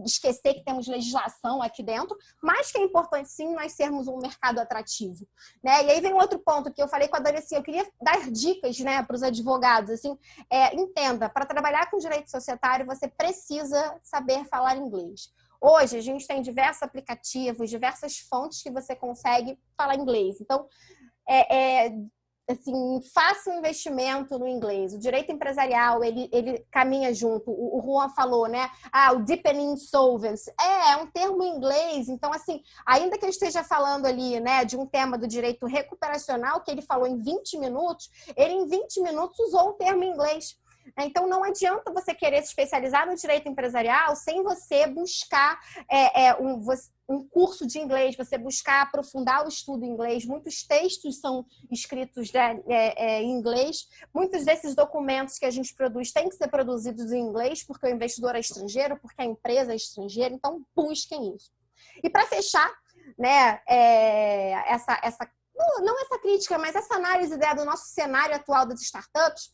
esquecer que temos legislação aqui dentro, mas que é importante sim nós sermos um mercado atrativo, né? E aí vem outro ponto que eu falei com a Dani, assim, eu queria dar dicas, né, para os advogados, assim, entenda, para trabalhar com direito societário você precisa saber falar inglês. Hoje a gente tem diversos aplicativos, diversas fontes que você consegue falar inglês, então assim, faça um investimento no inglês. O direito empresarial, ele caminha junto. O Juan falou, né? O deepening solvency. É um termo em inglês. Então, assim, ainda que eu esteja falando ali, né, de um tema do direito recuperacional, que ele falou em 20 minutos, ele em 20 minutos usou o termo em inglês. Então, não adianta você querer se especializar no direito empresarial sem você buscar um curso de inglês, você buscar aprofundar o estudo em inglês. Muitos textos são escritos em inglês. Muitos desses documentos que a gente produz têm que ser produzidos em inglês, porque o investidor é estrangeiro, porque a empresa é estrangeira. Então, busquem isso. E para fechar, né, não essa crítica, mas essa análise do nosso cenário atual das startups,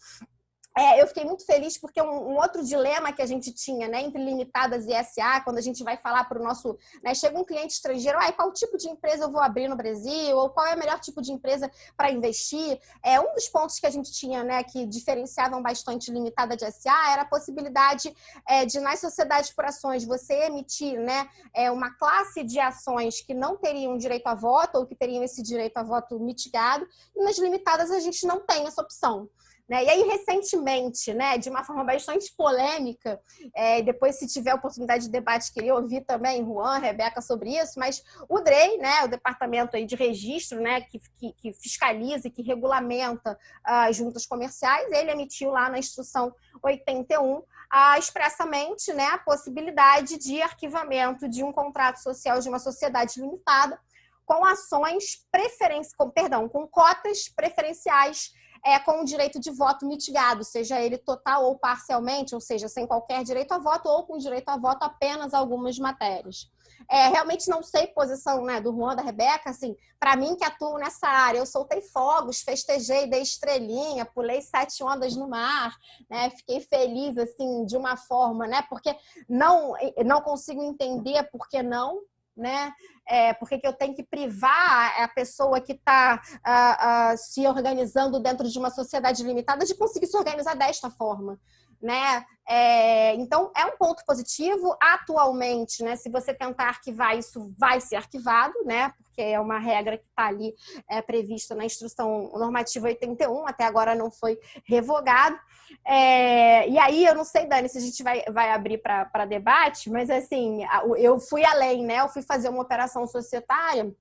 eu fiquei muito feliz porque um outro dilema que a gente tinha, né, entre limitadas e SA, quando a gente vai falar para o nosso... Né, chega um cliente estrangeiro, qual tipo de empresa eu vou abrir no Brasil? Ou qual é o melhor tipo de empresa para investir? Um dos pontos que a gente tinha, né, que diferenciavam bastante limitada de SA era a possibilidade de, nas sociedades por ações, você emitir, né, uma classe de ações que não teriam direito a voto ou que teriam esse direito a voto mitigado. E nas limitadas a gente não tem essa opção. né? E aí, recentemente, né, de uma forma bastante polêmica, depois, se tiver oportunidade de debate, queria ouvir também Juan, Rebeca, sobre isso, mas o DREI, né, o Departamento aí de Registro, né, que fiscaliza e que regulamenta as juntas comerciais, ele emitiu lá na Instrução 81 expressamente, né, a possibilidade de arquivamento de um contrato social de uma sociedade limitada com ações com cotas preferenciais com o direito de voto mitigado, seja ele total ou parcialmente, ou seja, sem qualquer direito a voto ou com direito a voto apenas algumas matérias. Realmente não sei posição, né, do Juan, da Rebeca, assim, para mim que atuo nessa área, eu soltei fogos, festejei, dei estrelinha, pulei 7 ondas no mar, né, fiquei feliz, assim, de uma forma, né, porque não consigo entender por que não, né? Por que eu tenho que privar a pessoa que está se organizando dentro de uma sociedade limitada de conseguir se organizar desta forma, né? Então, é um ponto positivo. Atualmente, né, se você tentar arquivar, isso vai ser arquivado, né? Porque é uma regra que está ali prevista na Instrução Normativa 81, até agora não foi revogado. E aí, eu não sei, Dani, se a gente vai abrir para debate, mas assim, eu fui além, né? Eu fui fazer uma operação societária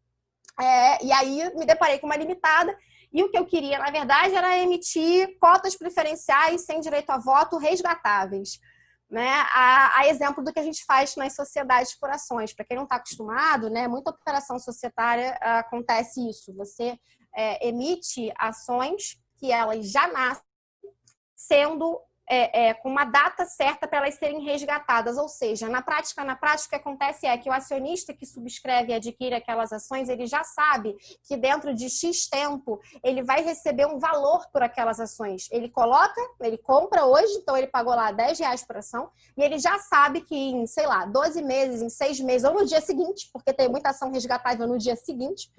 e aí me deparei com uma limitada. E o que eu queria, na verdade, era emitir cotas preferenciais sem direito a voto resgatáveis, né? A exemplo do que a gente faz nas sociedades por ações. Para quem não está acostumado, né, muita operação societária acontece isso. Você emite ações que elas já nascem sendo com uma data certa para elas serem resgatadas, ou seja, na prática o que acontece é que o acionista que subscreve e adquire aquelas ações, ele já sabe que dentro de X tempo ele vai receber um valor por aquelas ações. Ele compra hoje, então ele pagou lá R$10 por ação, e ele já sabe que em, sei lá, 12 meses, em 6 meses, ou no dia seguinte, porque tem muita ação resgatável no dia seguinte,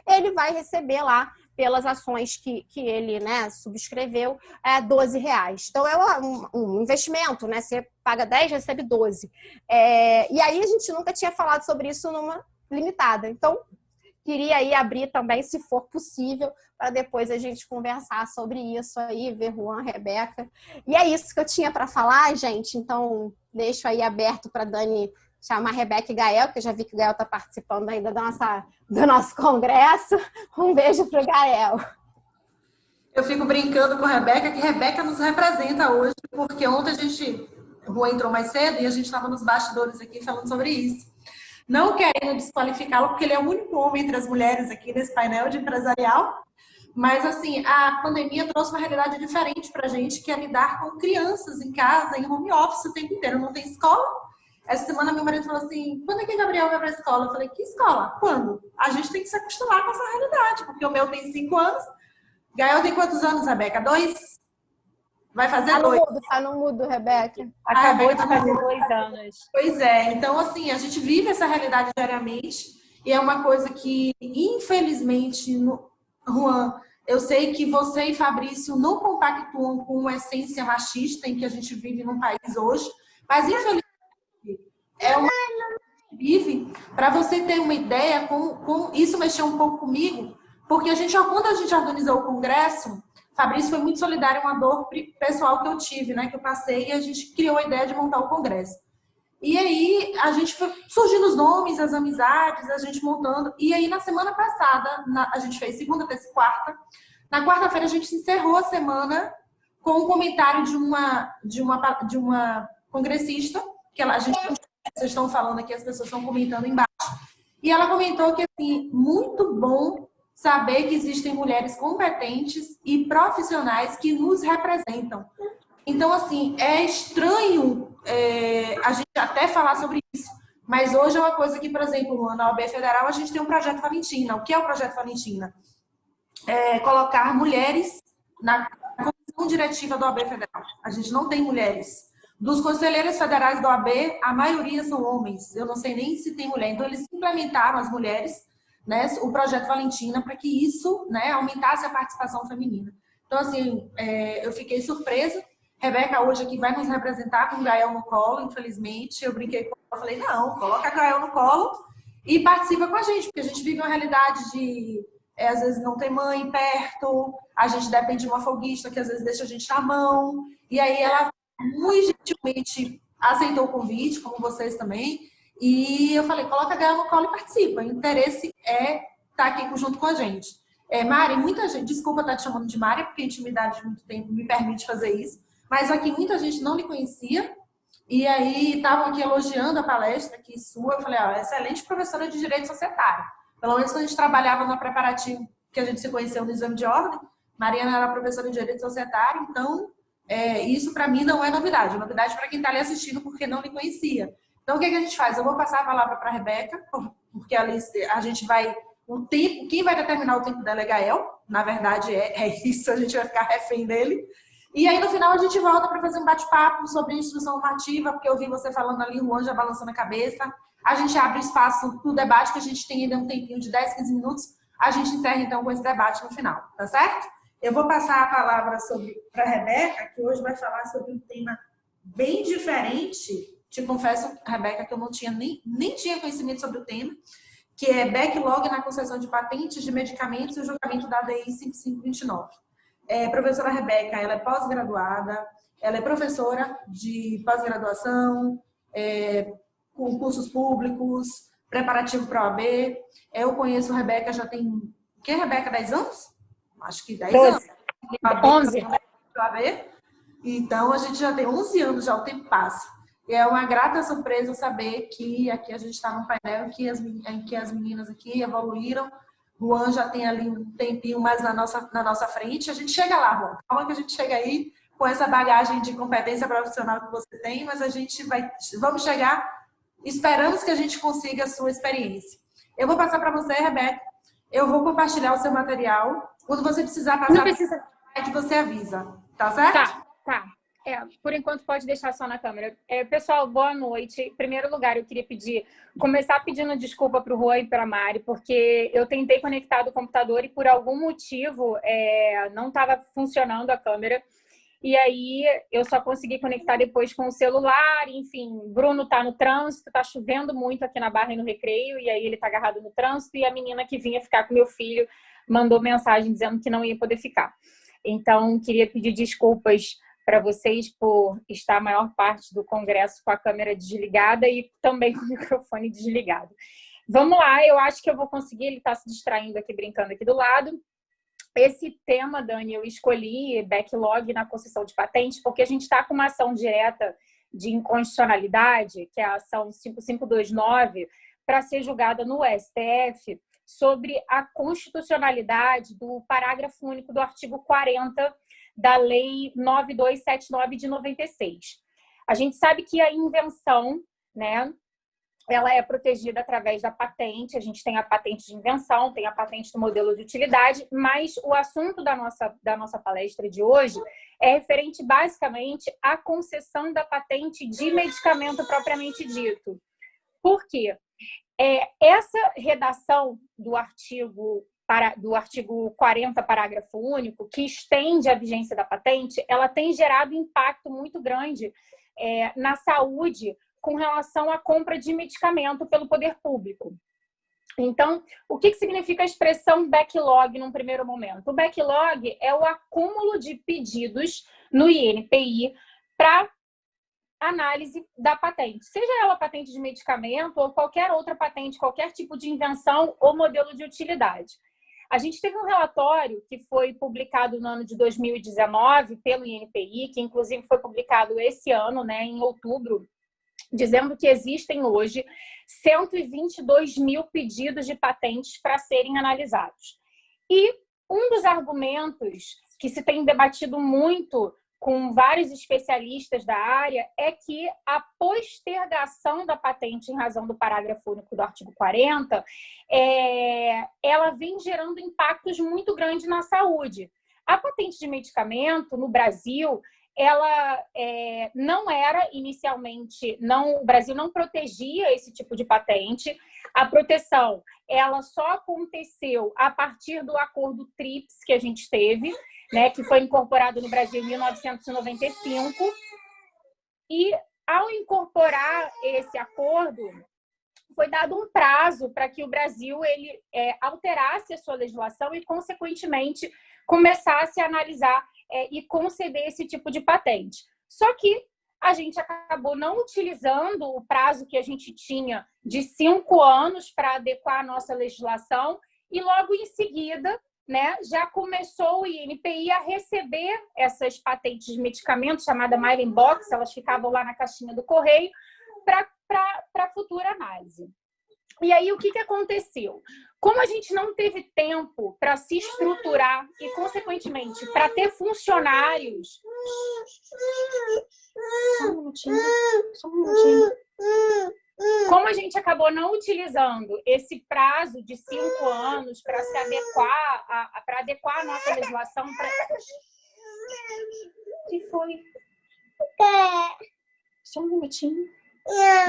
ele vai receber lá pelas ações que ele, né, subscreveu, R$12. Então, é um investimento, né? Você paga 10, recebe 12. E aí, a gente nunca tinha falado sobre isso numa limitada. Então, queria aí abrir também, se for possível, para depois a gente conversar sobre isso aí, ver Juan, Rebeca. E é isso que eu tinha para falar, gente. Então, deixo aí aberto para Dani chamar Rebeca e Gael, que eu já vi que o Gael está participando ainda do nosso congresso. Um beijo para o Gael. Eu fico brincando com a Rebeca, que Rebeca nos representa hoje, porque ontem o Juan entrou mais cedo e a gente estava nos bastidores aqui falando sobre isso. Não querendo desqualificá-lo, porque ele é o único homem entre as mulheres aqui nesse painel de empresarial, mas assim, a pandemia trouxe uma realidade diferente para a gente, que é lidar com crianças em casa, em home office o tempo inteiro. Não tem escola. Essa semana meu marido falou assim, quando é que o Gabriel vai para a escola? Eu falei, que escola? Quando? A gente tem que se acostumar com essa realidade, porque o meu tem 5 anos. Gael tem quantos anos, Rebeca? 2? Vai fazer 2. Tá no mudo, Rebeca. Acabou de fazer 2 anos. Pois é. Então, assim, a gente vive essa realidade diariamente e é uma coisa que, infelizmente, Juan, eu sei que você e Fabrício não compactuam com uma essência machista em que a gente vive num país hoje, mas, infelizmente, é uma vive. Para você ter uma ideia, como isso mexeu um pouco comigo, porque quando a gente organizou o congresso, Fabrício foi muito solidário, uma dor pessoal que eu tive, né, que eu passei, e a gente criou a ideia de montar o congresso. E aí a gente foi surgindo os nomes, as amizades, a gente montando. E aí na semana passada, a gente fez segunda, terça e quarta. Na quarta-feira a gente encerrou a semana com um comentário de uma congressista, que vocês estão falando aqui, as pessoas estão comentando embaixo. E ela comentou que, assim, muito bom saber que existem mulheres competentes e profissionais que nos representam. Então, assim, é estranho a gente até falar sobre isso, mas hoje é uma coisa que, por exemplo, na OAB Federal, a gente tem um Projeto Valentina. O que é o Projeto Valentina? Colocar mulheres na comissão diretiva da OAB Federal. A gente não tem mulheres. Dos conselheiros federais da OAB, a maioria são homens. Eu não sei nem se tem mulher. Então, eles implementaram as mulheres, né, o Projeto Valentina, para que isso, né, aumentasse a participação feminina. Então, assim, eu fiquei surpresa. Rebeca hoje aqui vai nos representar com o Gael no colo, infelizmente. Eu brinquei com ela, falei, não, coloca o Gael no colo e participa com a gente, porque a gente vive uma realidade de às vezes não tem mãe perto, a gente depende de uma folguista que às vezes deixa a gente na mão. E aí ela muito gentilmente aceitou o convite, como vocês também. E eu falei, coloca a Gael no colo e participa. O interesse é estar aqui junto com a gente. Mari, muita gente, desculpa estar te chamando de Mari, porque a intimidade de muito tempo me permite fazer isso, mas aqui muita gente não lhe conhecia, e aí estavam aqui elogiando a palestra aqui sua. Eu falei, excelente professora de Direito Societário. Pelo menos quando a gente trabalhava no preparativo, que a gente se conheceu no exame de ordem, Mariana era professora de Direito Societário, então isso para mim não é novidade. É novidade para quem está ali assistindo, porque não lhe conhecia. Então, o que a gente faz? Eu vou passar a palavra para a Rebeca, porque a gente vai... O tempo, quem vai determinar o tempo dela é Gael. Na verdade, é isso, a gente vai ficar refém dele. E aí, no final, a gente volta para fazer um bate-papo sobre instrução normativa, porque eu vi você falando ali, o Juan já balançando a cabeça. A gente abre espaço para o debate, que a gente tem ainda um tempinho de 10, 15 minutos. A gente encerra, então, com esse debate no final, tá certo? Eu vou passar a palavra para a Rebeca, que hoje vai falar sobre um tema bem diferente. Te confesso, Rebeca, que eu não tinha nem tinha conhecimento sobre o tema, que é backlog na concessão de patentes de medicamentos e o julgamento da ADI 5529. Professora Rebeca, ela é pós-graduada, ela é professora de pós-graduação, com cursos públicos, preparativo para a OAB. Eu conheço a Rebeca, já tem... O que, Rebeca, 10 anos? Acho que 10 anos. 11. Então, a gente já tem 11 anos, já o tempo passa. E é uma grata surpresa saber que aqui a gente está num painel em que as meninas aqui evoluíram. O Juan já tem ali um tempinho mais na nossa frente. A gente chega lá, Juan. Calma que a gente chega aí com essa bagagem de competência profissional que você tem, mas a gente vamos chegar, esperamos que a gente consiga a sua experiência. Eu vou passar para você, Rebeca. Eu vou compartilhar o seu material. Quando você precisar passar, que você avisa. Tá certo? Tá. Por enquanto pode deixar só na câmera. Pessoal, boa noite. Em primeiro lugar, eu queria começar pedindo desculpa para o Juan e para a Mari, porque eu tentei conectar do computador e por algum motivo não estava funcionando a câmera. E aí eu só consegui conectar depois com o celular. Enfim, Bruno está no trânsito, está chovendo muito aqui na Barra e no Recreio, e aí ele está agarrado no trânsito, e a menina que vinha ficar com meu filho mandou mensagem dizendo que não ia poder ficar. Então, queria pedir desculpas para vocês por estar a maior parte do congresso com a câmera desligada e também com o microfone desligado. Vamos lá, eu acho que eu vou conseguir. Ele está se distraindo aqui, brincando aqui do lado. Esse tema, Dani, eu escolhi backlog na concessão de patente porque a gente está com uma ação direta de inconstitucionalidade, que é a ação 5529, para ser julgada no STF sobre a constitucionalidade do parágrafo único do artigo 40 da Lei 9279 de 96. A gente sabe que a invenção, né, ela é protegida através da patente. A gente tem a patente de invenção, tem a patente do modelo de utilidade, mas o assunto da nossa palestra de hoje é referente basicamente à concessão da patente de medicamento propriamente dito. Por quê? Essa redação do artigo 40, parágrafo único, que estende a vigência da patente, ela tem gerado impacto muito grande na saúde com relação à compra de medicamento pelo poder público. Então, o que significa a expressão backlog num primeiro momento? O backlog é o acúmulo de pedidos no INPI para análise da patente, seja ela patente de medicamento ou qualquer outra patente, qualquer tipo de invenção ou modelo de utilidade. A gente teve um relatório que foi publicado no ano de 2019 pelo INPI, que inclusive foi publicado esse ano, né, em outubro, dizendo que existem hoje 122 mil pedidos de patentes para serem analisados. E um dos argumentos que se tem debatido muito com vários especialistas da área é que a postergação da patente em razão do parágrafo único do artigo 40, ela vem gerando impactos muito grandes na saúde. A patente de medicamento no Brasil, ela não era inicialmente, o Brasil não protegia esse tipo de patente. A proteção, ela só aconteceu a partir do acordo TRIPS que a gente teve, né, que foi incorporado no Brasil em 1995. E ao incorporar esse acordo, foi dado um prazo para que o Brasil ele alterasse a sua legislação e, consequentemente, começasse a analisar e conceder esse tipo de patente. Só que a gente acabou não utilizando o prazo que a gente tinha de 5 anos para adequar a nossa legislação e logo em seguida, né, já começou o INPI a receber essas patentes de medicamentos, chamada Mylan Box, elas ficavam lá na caixinha do correio, para futura análise. E aí, o que aconteceu? Como a gente não teve tempo para se estruturar e, consequentemente, para ter funcionários... Só um minutinho. Como a gente acabou não utilizando esse prazo de 5 anos para se adequar, para adequar a nossa legislação... O que foi? Só um minutinho.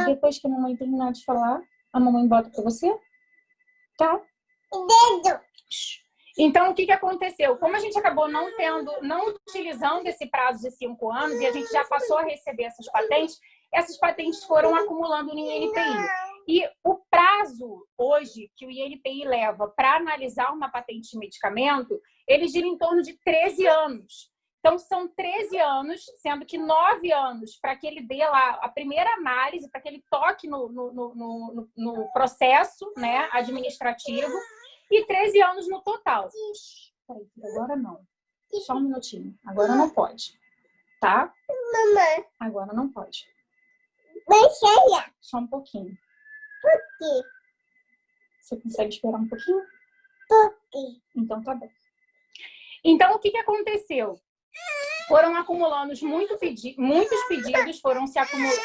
Depois que a mamãe terminar de falar, a mamãe bota para você? Tá? Então, o que aconteceu? Como a gente acabou não utilizando esse prazo de 5 anos e a gente já passou a receber essas patentes foram acumulando no INPI. E o prazo hoje que o INPI leva para analisar uma patente de medicamento, ele gira em torno de 13 anos. Então, são 13 anos, sendo que 9 anos para que ele dê lá a primeira análise, para que ele toque no processo, né, administrativo, e 13 anos no total. Peraí, agora não. Só um minutinho. Agora não pode. Tá? Mamãe. Agora não pode. Só um pouquinho. Por quê? Você consegue esperar um pouquinho? Por quê? Então, tá bom. Então, o que aconteceu? Foram acumulando muitos pedidos, foram se acumulando.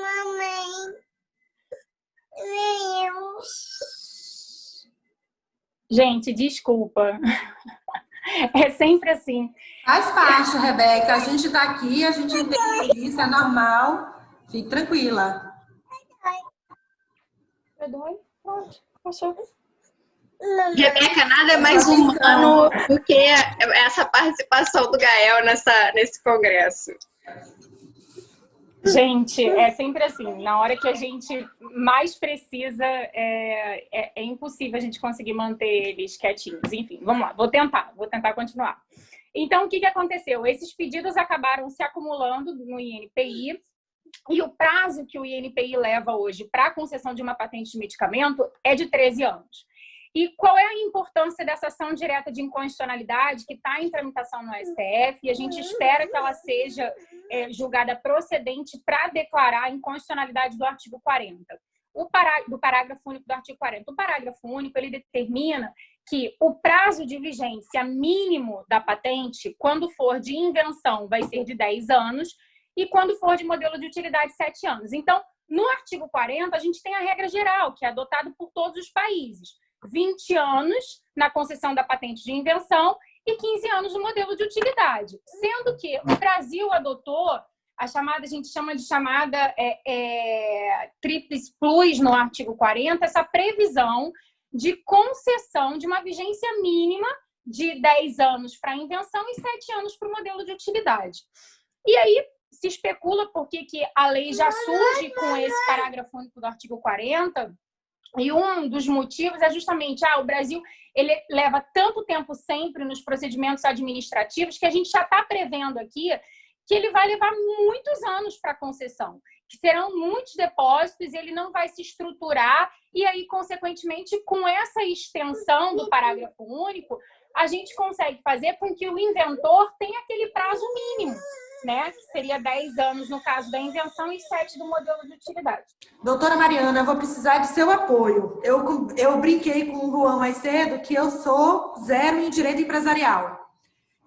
Mamãe. Gente, desculpa. É sempre assim. Faz parte, Rebeca. A gente está aqui, a gente entende isso, é normal. Fique tranquila. Dói? Pronto, passou. Rebeca, nada é mais humano do que essa participação do Gael nesse congresso. Gente, é sempre assim. Na hora que a gente mais precisa, é impossível a gente conseguir manter eles quietinhos. Enfim, vamos lá. Vou tentar continuar. Então, o que aconteceu? Esses pedidos acabaram se acumulando no INPI e o prazo que o INPI leva hoje para a concessão de uma patente de medicamento é de 13 anos. E qual é a importância dessa ação direta de inconstitucionalidade que está em tramitação no STF e a gente espera que ela seja julgada procedente para declarar a inconstitucionalidade do artigo 40, do parágrafo único do artigo 40. O parágrafo único, ele determina que o prazo de vigência mínimo da patente, quando for de invenção, vai ser de 10 anos e quando for de modelo de utilidade, 7 anos. Então, no artigo 40, a gente tem a regra geral, que é adotada por todos os países. 20 anos na concessão da patente de invenção e 15 anos no modelo de utilidade. Sendo que o Brasil adotou a gente chama de tríplice plus no artigo 40, essa previsão de concessão de uma vigência mínima de 10 anos para a invenção e 7 anos para o modelo de utilidade. E aí se especula por que a lei já surge com esse parágrafo único do artigo 40. E um dos motivos é justamente o Brasil ele leva tanto tempo sempre nos procedimentos administrativos que a gente já está prevendo aqui que ele vai levar muitos anos para a concessão, que serão muitos depósitos, ele não vai se estruturar e aí, consequentemente, com essa extensão do parágrafo único, a gente consegue fazer com que o inventor tenha aquele prazo mínimo, né? Que seria 10 anos no caso da invenção e 7 do modelo de utilidade. Doutora Mariana, eu vou precisar de seu apoio. Eu brinquei com o Juan mais cedo que eu sou zero em direito empresarial.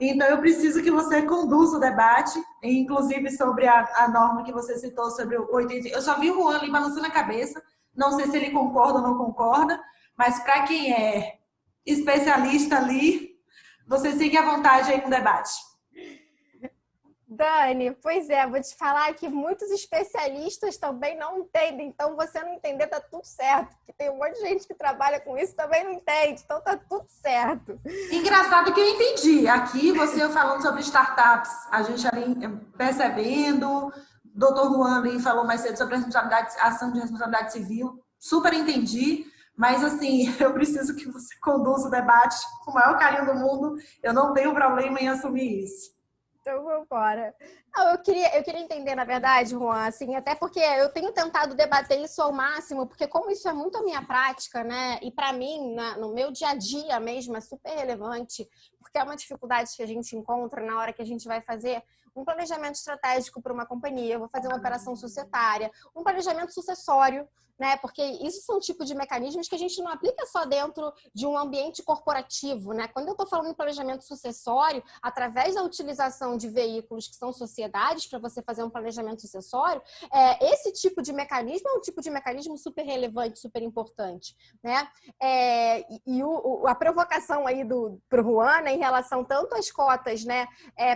Então, eu preciso que você conduza o debate, inclusive sobre a norma que você citou sobre o 80. Eu só vi o Juan ali balançando a cabeça, não sei se ele concorda ou não concorda, mas para quem é especialista ali, você fique à vontade aí no debate. Dani, pois é, vou te falar que muitos especialistas também não entendem, então você não entender tá tudo certo, porque tem um monte de gente que trabalha com isso e também não entende, então tá tudo certo. Engraçado que eu entendi, aqui você falando sobre startups, a gente ali percebendo, doutor Juan ali falou mais cedo sobre ação de responsabilidade civil. Super entendi, mas assim, eu preciso que você conduza o debate com o maior carinho do mundo. Eu não tenho problema em assumir isso. Então, vamos embora. Não, eu queria entender, na verdade, Juan, assim, até porque eu tenho tentado debater isso ao máximo, porque como isso é muito a minha prática, né? E para mim, no meu dia a dia mesmo, é super relevante, porque é uma dificuldade que a gente encontra na hora que a gente vai fazer um planejamento estratégico para uma companhia, eu vou fazer uma operação societária, um planejamento sucessório, né? Porque isso são tipos de mecanismos que a gente não aplica só dentro de um ambiente corporativo, né? Quando eu estou falando em planejamento sucessório, através da utilização de veículos que são sociedades para você fazer um planejamento sucessório, esse tipo de mecanismo é um tipo de mecanismo super relevante, super importante, né? A provocação aí para o Juan, né, em relação tanto às cotas, né,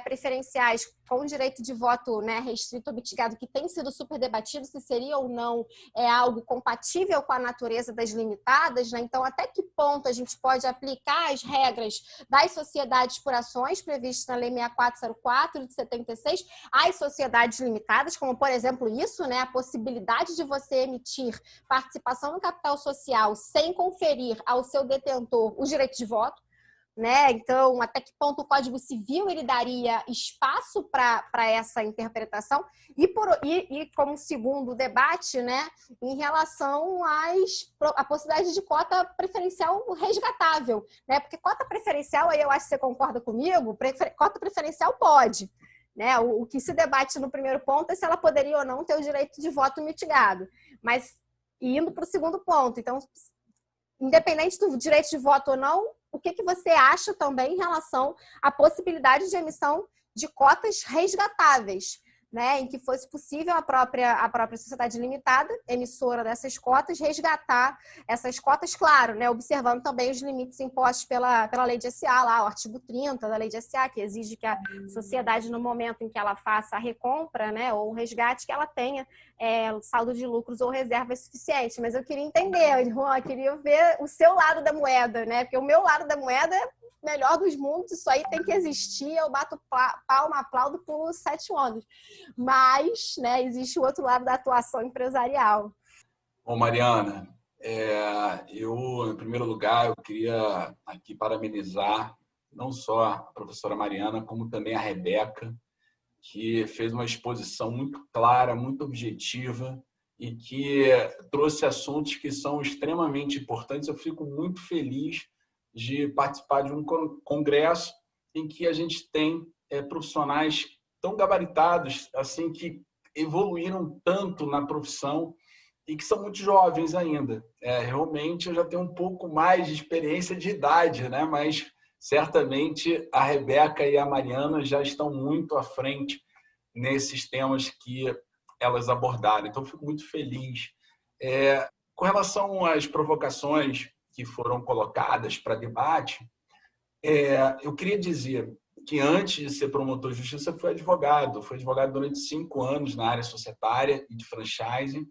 preferenciais com direito de voto, né, restrito ou mitigado, que tem sido super debatido se seria ou não algo compatível com a natureza das limitadas, né? Então, até que ponto a gente pode aplicar as regras das sociedades por ações previstas na Lei 6404 de 76 às sociedades limitadas, como, por exemplo, isso, né, a possibilidade de você emitir participação no capital social sem conferir ao seu detentor o direito de voto, né? Então, até que ponto o Código Civil ele daria espaço para essa interpretação e como segundo debate, né, em relação à possibilidade de cota preferencial resgatável, né? Porque cota preferencial, aí eu acho que você concorda comigo, cota preferencial pode, né? O que se debate no primeiro ponto é se ela poderia ou não ter o direito de voto mitigado, mas indo para o segundo ponto, então, independente do direito de voto ou não, o que você acha também em relação à possibilidade de emissão de cotas resgatáveis, né, em que fosse possível a própria sociedade limitada, emissora dessas cotas, resgatar essas cotas, claro, né, observando também os limites impostos pela lei de SA, lá, o artigo 30 da lei de SA, que exige que a sociedade, no momento em que ela faça a recompra, né, ou o resgate, que ela tenha saldo de lucros ou reserva suficiente. Mas eu queria entender, Juan, eu queria ver o seu lado da moeda, né, porque o meu lado da moeda é melhor dos mundos, isso aí tem que existir, eu bato palma, aplaudo por 7 anos. Mas, né, existe o outro lado da atuação empresarial. Bom, Mariana, eu, em primeiro lugar, eu queria aqui parabenizar não só a professora Mariana, como também a Rebeca, que fez uma exposição muito clara, muito objetiva e que trouxe assuntos que são extremamente importantes. Eu fico muito feliz de participar de um congresso em que a gente tem profissionais tão gabaritados, assim, que evoluíram tanto na profissão e que são muito jovens ainda. Realmente eu já tenho um pouco mais de experiência de idade, né? Mas certamente a Rebeca e a Mariana já estão muito à frente nesses temas que elas abordaram. Então, eu fico muito feliz. Com relação às provocações que foram colocadas para debate, eu queria dizer que antes de ser promotor de justiça foi advogado durante 5 anos na área societária e de franchising,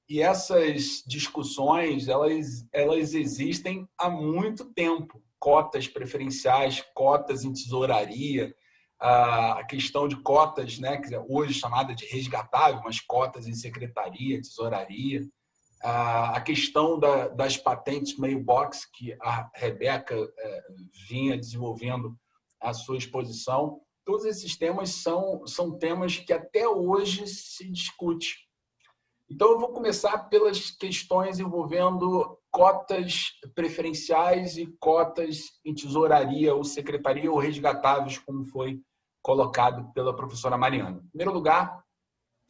e essas discussões elas existem há muito tempo, cotas preferenciais, cotas em tesouraria, a questão de cotas, né, hoje chamada de resgatável, mas cotas em secretaria, tesouraria, a questão das patentes mailbox, que a Rebeca vinha desenvolvendo a sua exposição. Todos esses temas são temas que até hoje se discute. Então, eu vou começar pelas questões envolvendo cotas preferenciais e cotas em tesouraria ou secretaria ou resgatáveis, como foi colocado pela professora Mariana. Em primeiro lugar,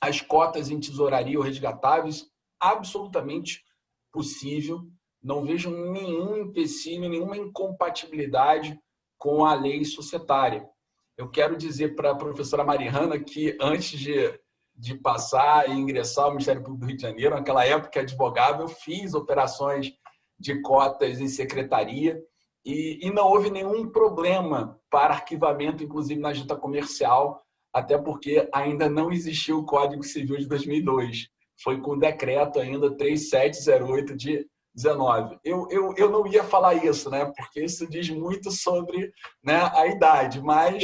as cotas em tesouraria ou resgatáveis, absolutamente possível. Não vejo nenhum empecilho, nenhuma incompatibilidade com a lei societária. Eu quero dizer para a professora Mariana que antes de passar e ingressar ao Ministério Público do Rio de Janeiro, naquela época advogado, eu fiz operações de cotas em secretaria e não houve nenhum problema para arquivamento, inclusive na junta comercial, até porque ainda não existiu o Código Civil de 2002. Foi com o decreto ainda 3708 de 19. Eu não ia falar isso, né? Porque isso diz muito sobre, né, a idade, mas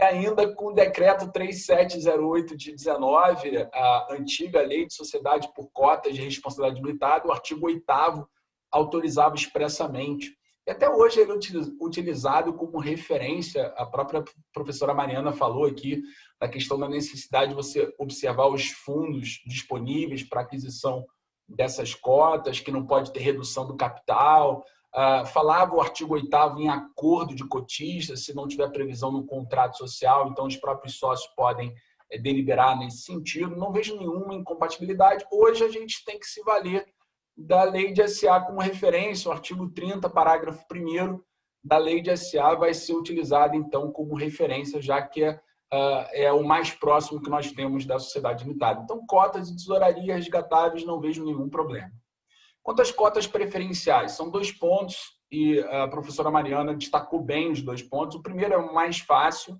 Ainda com o decreto 3708 de 19, a antiga Lei de Sociedade por Cotas de Responsabilidade Limitada, o artigo 8º autorizava expressamente. E até hoje ele é utilizado como referência. A própria professora Mariana falou aqui da questão da necessidade de você observar os fundos disponíveis para aquisição dessas cotas, que não pode ter redução do capital. Falava o artigo 8º em acordo de cotistas, se não tiver previsão no contrato social, então os próprios sócios podem deliberar nesse sentido. Não vejo nenhuma incompatibilidade. Hoje a gente tem que se valer da Lei de SA como referência. O artigo 30, parágrafo 1º da Lei de SA vai ser utilizado, então, como referência, já que é o mais próximo que nós temos da sociedade limitada. Então, cotas de tesouraria resgatáveis, não vejo nenhum problema. Quanto às cotas preferenciais, são 2 pontos, e a professora Mariana destacou bem os 2 pontos. O primeiro é o mais fácil,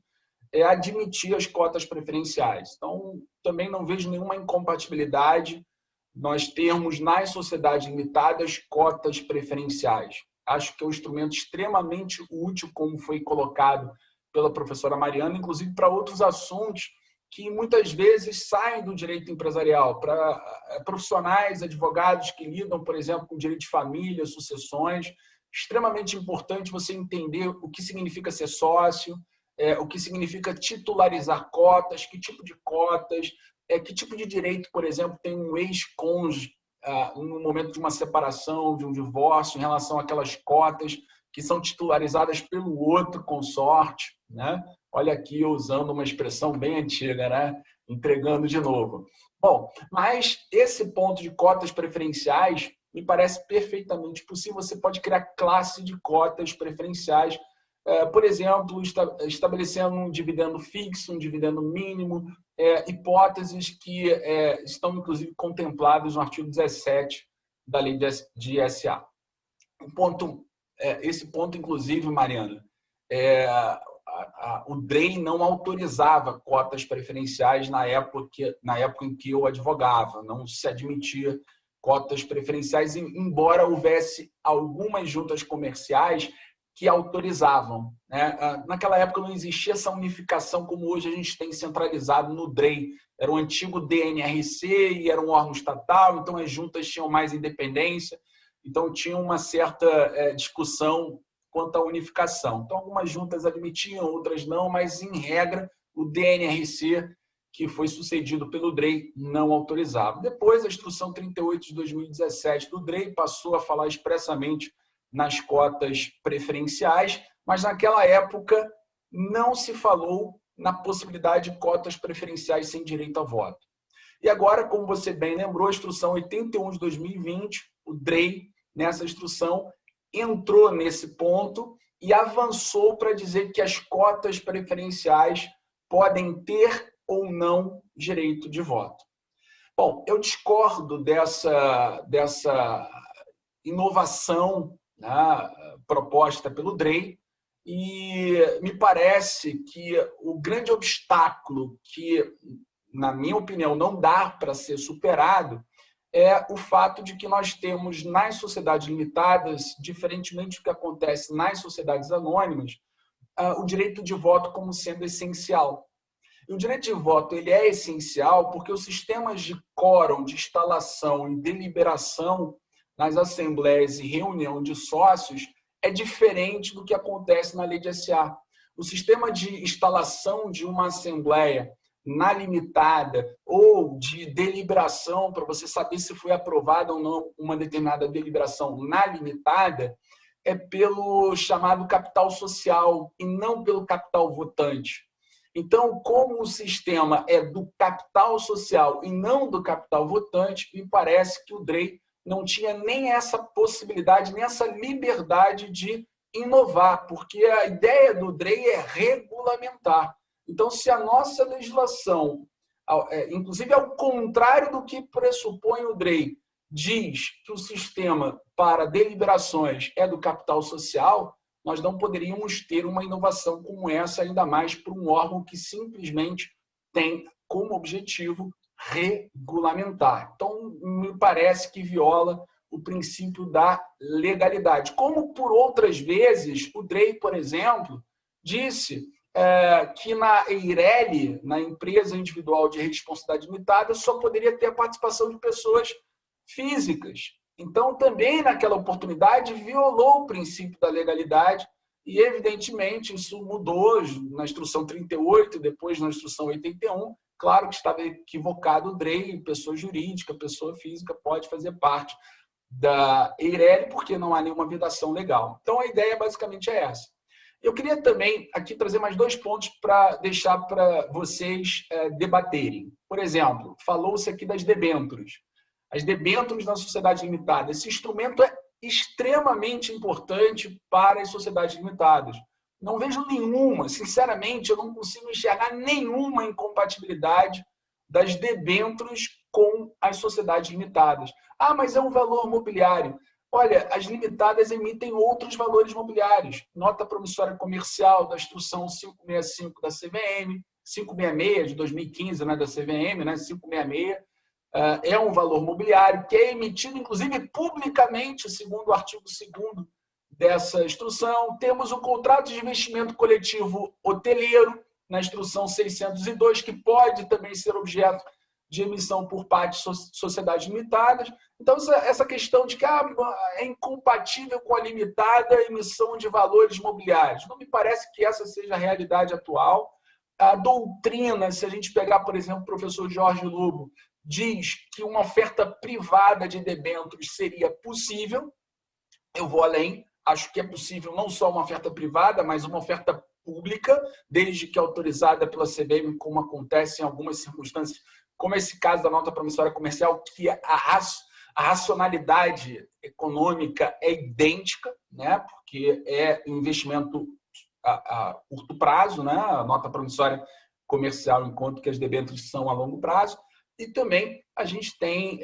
é admitir as cotas preferenciais. Então, também não vejo nenhuma incompatibilidade nós termos nas sociedades limitadas cotas preferenciais. Acho que é um instrumento extremamente útil, como foi colocado pela professora Mariana, inclusive para outros assuntos que muitas vezes saem do direito empresarial, para profissionais, advogados que lidam, por exemplo, com direito de família, sucessões. Extremamente importante você entender o que significa ser sócio, o que significa titularizar cotas, que tipo de cotas, que tipo de direito, por exemplo, tem um ex-cônjuge no momento de uma separação, de um divórcio, em relação àquelas cotas que são titularizadas pelo outro consorte, né? Olha aqui, eu usando uma expressão bem antiga, né? Entregando de novo. Bom, mas esse ponto de cotas preferenciais me parece perfeitamente possível. Você pode criar classe de cotas preferenciais, por exemplo, estabelecendo um dividendo fixo, um dividendo mínimo, hipóteses que estão, inclusive, contempladas no artigo 17 da Lei de SA. Esse ponto, inclusive, Mariana, o DREI não autorizava cotas preferenciais na época em que eu advogava. Não se admitia cotas preferenciais, embora houvesse algumas juntas comerciais que autorizavam, né? Naquela época não existia essa unificação como hoje a gente tem centralizado no DREI. Era o antigo DNRC e era um órgão estatal, então as juntas tinham mais independência, então tinha uma certa discussão quanto à unificação. Então algumas juntas admitiam, outras não, mas em regra o DNRC, que foi sucedido pelo DREI, não autorizava. Depois a Instrução 38 de 2017 do DREI passou a falar expressamente nas cotas preferenciais, mas naquela época não se falou na possibilidade de cotas preferenciais sem direito a voto. E agora, como você bem lembrou, a Instrução 81 de 2020, o DREI, nessa instrução, entrou nesse ponto e avançou para dizer que as cotas preferenciais podem ter ou não direito de voto. Bom, eu discordo dessa inovação, né, proposta pelo DREI, e me parece que o grande obstáculo que, na minha opinião, não dá para ser superado é o fato de que nós temos nas sociedades limitadas, diferentemente do que acontece nas sociedades anônimas, o direito de voto como sendo essencial. E o direito de voto ele é essencial porque os sistemas de quórum, de instalação e deliberação nas assembleias e reunião de sócios é diferente do que acontece na Lei de SA. O sistema de instalação de uma assembleia na limitada ou de deliberação, para você saber se foi aprovada ou não uma determinada deliberação na limitada, é pelo chamado capital social e não pelo capital votante. Então, como o sistema é do capital social e não do capital votante, me parece que o DREI não tinha nem essa possibilidade, nem essa liberdade de inovar, porque a ideia do DREI é regulamentar. Então, se a nossa legislação, inclusive ao contrário do que pressupõe o DREI, diz que o sistema para deliberações é do capital social, nós não poderíamos ter uma inovação como essa, ainda mais para um órgão que simplesmente tem como objetivo regulamentar. Então, me parece que viola o princípio da legalidade. Como por outras vezes, o DREI, por exemplo, disse que na EIRELI, na empresa individual de responsabilidade limitada, só poderia ter a participação de pessoas físicas. Então, também naquela oportunidade, violou o princípio da legalidade e, evidentemente, isso mudou na instrução 38, depois na instrução 81. Claro que estava equivocado o DREI, pessoa jurídica, pessoa física pode fazer parte da EIRELI, porque não há nenhuma vedação legal. Então, a ideia basicamente é essa. Eu queria também aqui trazer mais 2 pontos para deixar para vocês debaterem. Por exemplo, falou-se aqui das debêntures. As debêntures na sociedade limitada. Esse instrumento é extremamente importante para as sociedades limitadas. Não vejo nenhuma, sinceramente, eu não consigo enxergar nenhuma incompatibilidade das debêntures com as sociedades limitadas. Ah, mas é um valor mobiliário. Olha, as limitadas emitem outros valores mobiliários. Nota promissória comercial da instrução 565 da CVM, 566 de 2015, né, da CVM, né, 566, é um valor mobiliário que é emitido, inclusive, publicamente, segundo o artigo 2º dessa instrução. Temos o contrato de investimento coletivo hoteleiro, na instrução 602, que pode também ser objeto de emissão por parte de sociedades limitadas. Então, essa questão de que é incompatível com a limitada emissão de valores mobiliários. Não me parece que essa seja a realidade atual. A doutrina, se a gente pegar, por exemplo, o professor Jorge Lubo, diz que uma oferta privada de debêntures seria possível. Eu vou além. Acho que é possível não só uma oferta privada, mas uma oferta pública, desde que autorizada pela CVM, como acontece em algumas circunstâncias, como esse caso da nota promissória comercial, que a racionalidade econômica é idêntica, né? Porque é investimento a curto prazo, né? A nota promissória comercial, enquanto que as debêntures são a longo prazo. E também a gente tem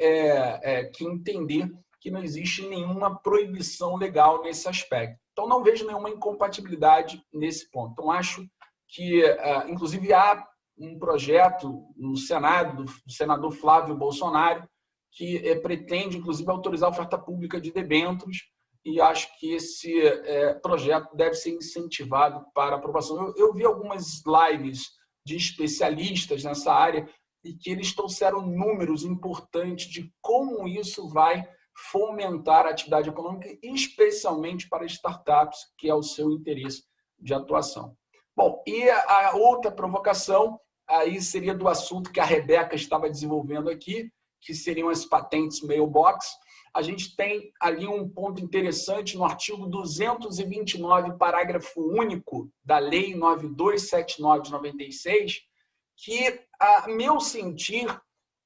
que entender que não existe nenhuma proibição legal nesse aspecto. Então, não vejo nenhuma incompatibilidade nesse ponto. Então, acho que, inclusive, há um projeto no Senado, do senador Flávio Bolsonaro, que pretende, inclusive, autorizar a oferta pública de debêntures, e acho que esse projeto deve ser incentivado para aprovação. Eu vi algumas lives de especialistas nessa área e que eles trouxeram números importantes de como isso vai fomentar a atividade econômica, especialmente para startups, que é o seu interesse de atuação. Bom, e a outra provocação aí seria do assunto que a Rebeca estava desenvolvendo aqui, que seriam as patentes mailbox. A gente tem ali um ponto interessante no artigo 229, parágrafo único da Lei 9279 de 96, que, a meu sentir,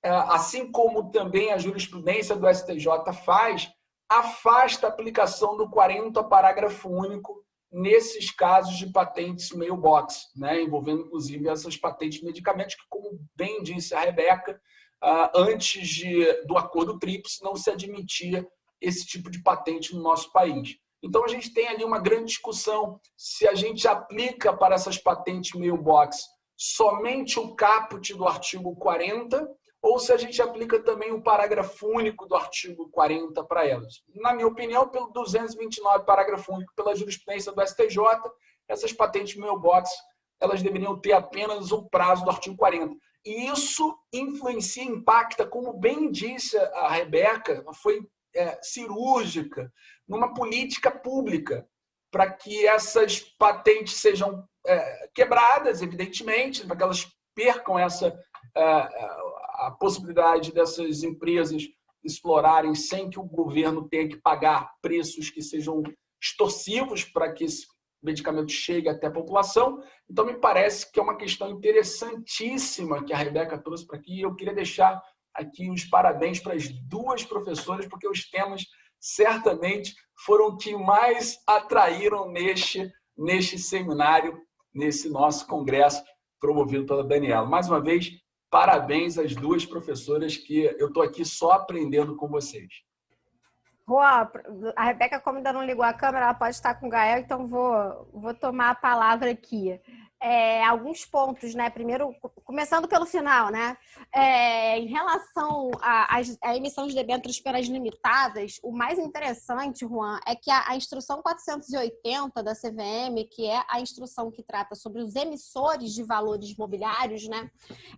assim como também a jurisprudência do STJ faz, afasta a aplicação do 40, parágrafo único, nesses casos de patentes mailbox, né, envolvendo, inclusive, essas patentes de medicamentos, que, como bem disse a Rebeca, antes do acordo TRIPS, não se admitia esse tipo de patente no nosso país. Então, a gente tem ali uma grande discussão se a gente aplica para essas patentes mailbox somente o caput do artigo 40 ou se a gente aplica também o parágrafo único do artigo 40 para elas. Na minha opinião, pelo 229, parágrafo único, pela jurisprudência do STJ, essas patentes mailbox, elas deveriam ter apenas o prazo do artigo 40. E isso influencia, impacta, como bem disse a Rebeca, foi cirúrgica, numa política pública, para que essas patentes sejam quebradas, evidentemente, para que elas percam a possibilidade dessas empresas explorarem sem que o governo tenha que pagar preços que sejam extorsivos para que esse medicamento chegue até a população. Então, me parece que é uma questão interessantíssima que a Rebeca trouxe para aqui. Eu queria deixar aqui os parabéns para as duas professoras, porque os temas certamente foram o que mais atraíram neste seminário, nesse nosso congresso promovido pela Daniela. Mais uma vez, parabéns às duas professoras, que eu estou aqui só aprendendo com vocês. Juan, a Rebeca, como ainda não ligou a câmera, ela pode estar com o Gael, então vou tomar a palavra aqui. alguns pontos, né? Primeiro, começando pelo final, né? Em relação à emissão de debêntures penas limitadas, o mais interessante, Juan, é que a instrução 480 da CVM, que é a instrução que trata sobre os emissores de valores mobiliários, né?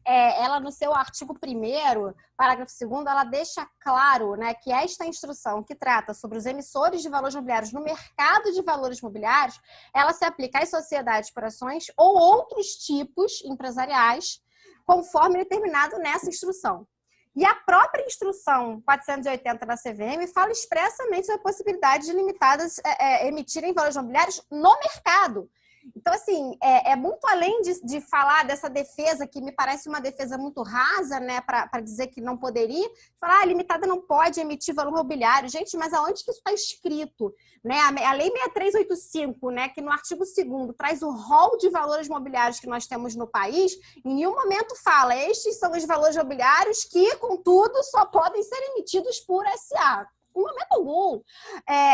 Ela, no seu artigo 1º, parágrafo 2º, ela deixa claro, né, que esta instrução que trata sobre os emissores de valores mobiliários no mercado de valores mobiliários, ela se aplica às sociedades por ações ou outros tipos empresariais, conforme determinado nessa instrução. E a própria instrução 480 da CVM fala expressamente sobre a possibilidade de limitadas emitirem valores mobiliários no mercado. Então, assim, muito além de falar dessa defesa, que me parece uma defesa muito rasa, né, para dizer que não poderia, falar, a limitada não pode emitir valor mobiliário. Gente, mas aonde que isso está escrito? Né? A Lei 6385, né, que no artigo 2º traz o rol de valores mobiliários que nós temos no país, em nenhum momento fala, estes são os valores mobiliários que, contudo, só podem ser emitidos por SA. Em momento algum.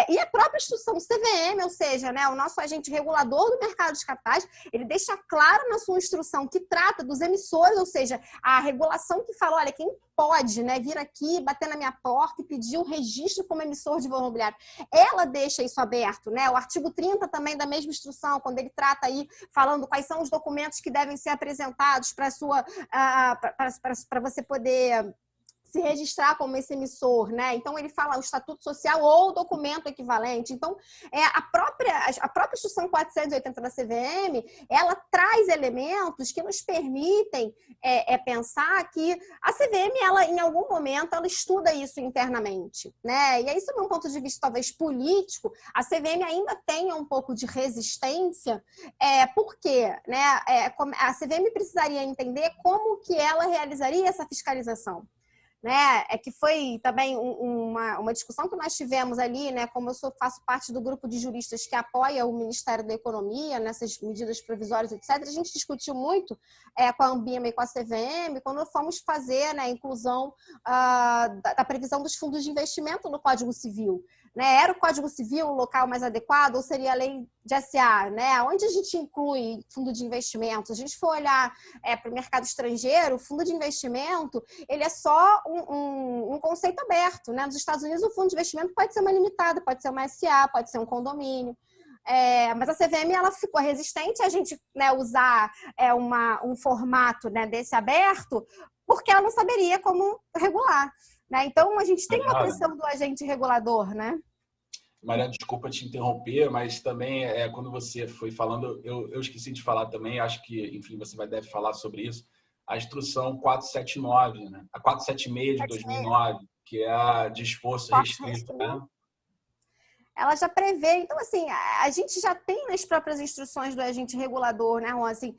E a própria instrução CVM, ou seja, né, o nosso agente regulador do mercado de capitais, ele deixa claro na sua instrução que trata dos emissores, ou seja, a regulação que fala, olha, quem pode, né, vir aqui, bater na minha porta e pedir o registro como emissor de valor mobiliário, ela deixa isso aberto, né? O artigo 30 também da mesma instrução, quando ele trata aí, falando quais são os documentos que devem ser apresentados para você poder se registrar como esse emissor, né? Então, ele fala o estatuto social ou documento equivalente. Então, a própria instrução 480 da CVM, ela traz elementos que nos permitem pensar que a CVM, ela, em algum momento, ela estuda isso internamente, né? E aí, sob um ponto de vista, talvez, político, a CVM ainda tenha um pouco de resistência, porque, né, a CVM precisaria entender como que ela realizaria essa fiscalização. Né? Que foi também uma discussão que nós tivemos ali, né? Como eu faço parte do grupo de juristas que apoia o Ministério da Economia nessas medidas provisórias, etc. A gente discutiu muito com a Anbima e com a CVM quando fomos fazer, né, a inclusão da previsão dos fundos de investimento no Código Civil. Né? Era o Código Civil o local mais adequado ou seria a lei de SA? Né? Onde a gente inclui fundo de investimento? Se a gente for olhar para o mercado estrangeiro, o fundo de investimento ele é só um conceito aberto. Né? Nos Estados Unidos, o fundo de investimento pode ser uma limitada, pode ser uma SA, pode ser um condomínio. Mas a CVM ela ficou resistente a gente, né, usar um formato, né, desse aberto, porque ela não saberia como regular. Né? Então, a gente tem uma pressão do agente regulador, né? Mariana, desculpa te interromper, mas também, quando você foi falando, eu esqueci de falar também, acho que, enfim, você deve falar sobre isso, a instrução 479, né? A 476 de 2009, que é a de esforço restrito, né? Ela já prevê, então assim, a gente já tem nas próprias instruções do agente regulador, né, Juan? Assim,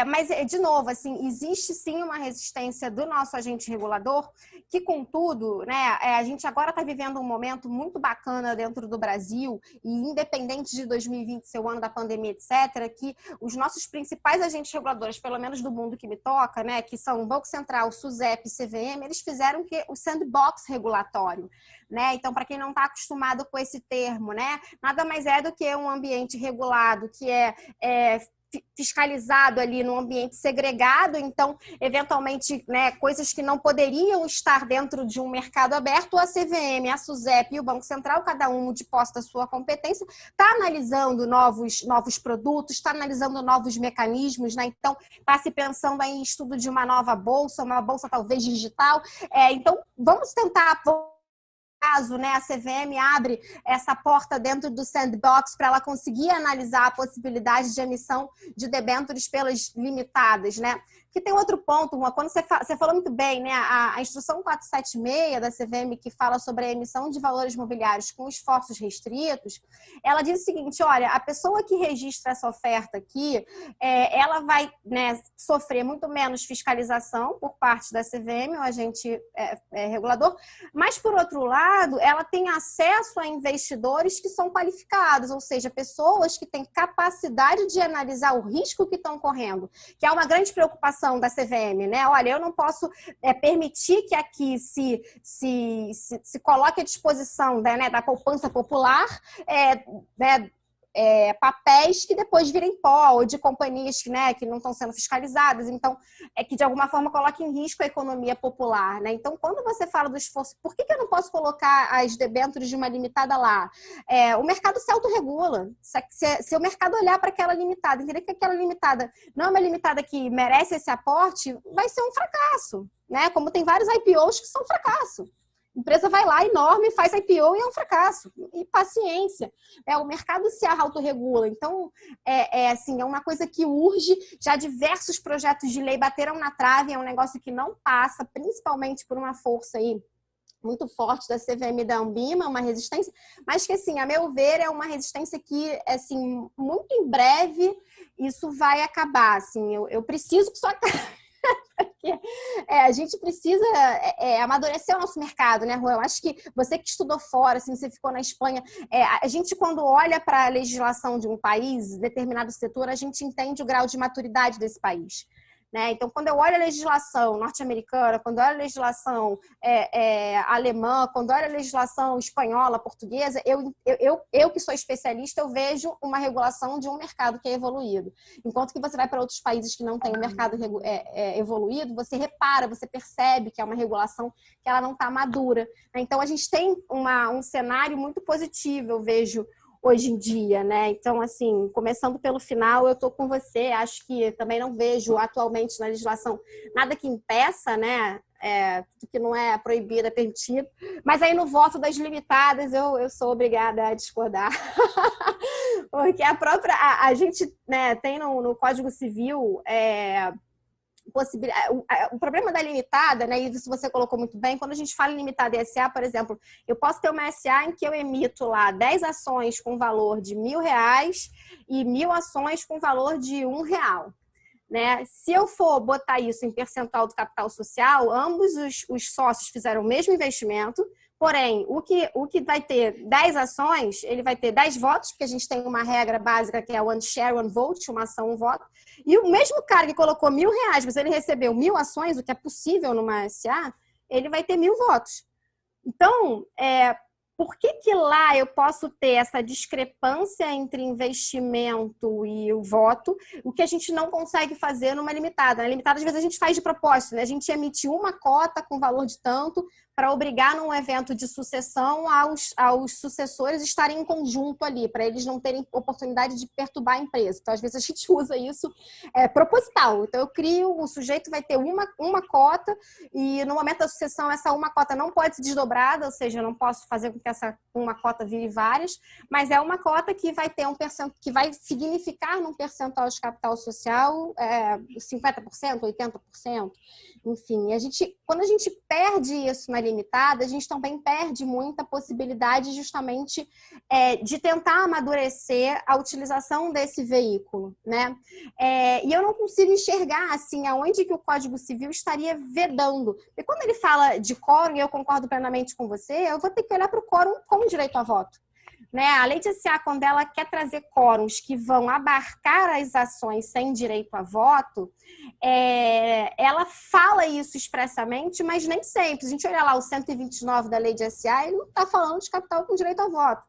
mas, de novo, assim, existe sim uma resistência do nosso agente regulador, que, contudo, né, a gente agora está vivendo um momento muito bacana dentro do Brasil, e independente de 2020 ser o ano da pandemia, etc., que os nossos principais agentes reguladores, pelo menos do mundo que me toca, né, que são o Banco Central, SUSEP e CVM, eles fizeram o sandbox regulatório. Né? Então, para quem não está acostumado com esse termo, né? Nada mais é do que um ambiente regulado, que é fiscalizado ali num ambiente segregado, então, eventualmente, né, coisas que não poderiam estar dentro de um mercado aberto, a CVM, a SUSEP e o Banco Central, cada um de posse da sua competência, está analisando novos produtos, está analisando novos mecanismos, né? Então, está se pensando aí em estudo de uma nova bolsa, uma bolsa talvez digital. Então, vamos tentar... caso, né, a CVM abre essa porta dentro do sandbox para ela conseguir analisar a possibilidade de emissão de debêntures pelas limitadas, né? Que tem outro ponto, quando você falou muito bem, né? A instrução 476 da CVM, que fala sobre a emissão de valores mobiliários com esforços restritos, ela diz o seguinte, olha, a pessoa que registra essa oferta aqui, ela vai, né, sofrer muito menos fiscalização por parte da CVM, o agente regulador, mas, por outro lado, ela tem acesso a investidores que são qualificados, ou seja, pessoas que têm capacidade de analisar o risco que estão correndo, que é uma grande preocupação da CVM, né? Olha, eu não posso permitir que aqui se coloque à disposição, né, da poupança popular, né, papéis que depois virem pó, ou de companhias né, que não estão sendo fiscalizadas, então, que de alguma forma coloca em risco a economia popular, né? Então, quando você fala do esforço, por que eu não posso colocar as debêntures de uma limitada lá? O mercado se autorregula. Se o mercado olhar para aquela limitada, entender que aquela limitada não é uma limitada que merece esse aporte, vai ser um fracasso, né? Como tem vários IPOs que são fracasso. A empresa vai lá, enorme, faz IPO e é um fracasso. E paciência. O mercado se autorregula. Então, assim, é uma coisa que urge. Já diversos projetos de lei bateram na trave. É um negócio que não passa, principalmente por uma força aí muito forte da CVM e da Anbima, uma resistência, mas que, assim, a meu ver, é uma resistência que, assim, muito em breve isso vai acabar. Assim, eu preciso que isso acabe. Porque, a gente precisa amadurecer o nosso mercado, né, Juan? Eu acho que você que estudou fora, assim, você ficou na Espanha, a gente, quando olha para a legislação de um país, determinado setor, a gente entende o grau de maturidade desse país. Né? Então, quando eu olho a legislação norte-americana, quando eu olho a legislação alemã, quando eu olho a legislação espanhola, portuguesa, eu que sou especialista, eu vejo uma regulação de um mercado que é evoluído. Enquanto que você vai para outros países que não têm um mercado evoluído, você repara, você percebe que é uma regulação que ela não está madura. Né? Então, a gente tem um cenário muito positivo, eu vejo, hoje em dia, né? Então, assim, começando pelo final, eu estou com você. Acho que também não vejo atualmente na legislação nada que impeça, né? Tudo que não é proibido é permitido. Mas aí no voto das limitadas eu sou obrigada a discordar. Porque a gente, né, tem no Código Civil o problema da limitada, né, e isso você colocou muito bem, quando a gente fala em limitada e SA, por exemplo, eu posso ter uma SA em que eu emito lá 10 ações com valor de R$1.000 e 1.000 ações com valor de R$1. Né? Se eu for botar isso em percentual do capital social, ambos os sócios fizeram o mesmo investimento, porém, o que vai ter 10 ações, ele vai ter 10 votos, porque a gente tem uma regra básica que é one share, one vote, uma ação, um voto. E o mesmo cara que colocou R$1.000, mas ele recebeu 1.000 ações, o que é possível numa SA, ele vai ter 1.000 votos. Então, por que lá eu posso ter essa discrepância entre investimento e o voto, o que a gente não consegue fazer numa limitada? Na limitada, às vezes, a gente faz de propósito, né? A gente emite uma cota com valor de tanto para obrigar num evento de sucessão aos sucessores estarem em conjunto ali, para eles não terem oportunidade de perturbar a empresa. Então, às vezes, a gente usa isso proposital. Então, eu crio, o sujeito vai ter uma cota e no momento da sucessão, essa uma cota não pode ser desdobrada, ou seja, eu não posso fazer com que essa uma cota vire várias, mas é uma cota que vai ter que vai significar num percentual de capital social 50%, 80%, enfim. Quando a gente perde isso na limitada, a gente também perde muita possibilidade justamente de tentar amadurecer a utilização desse veículo, né? E eu não consigo enxergar assim aonde que o Código Civil estaria vedando. E quando ele fala de quórum, e eu concordo plenamente com você, eu vou ter que olhar para o quórum com direito a voto. Né? A lei de SA, quando ela quer trazer quórums que vão abarcar as ações sem direito a voto, ela fala isso expressamente, mas nem sempre. Se a gente olhar lá o 129 da lei de SA, ele não está falando de capital com direito a voto.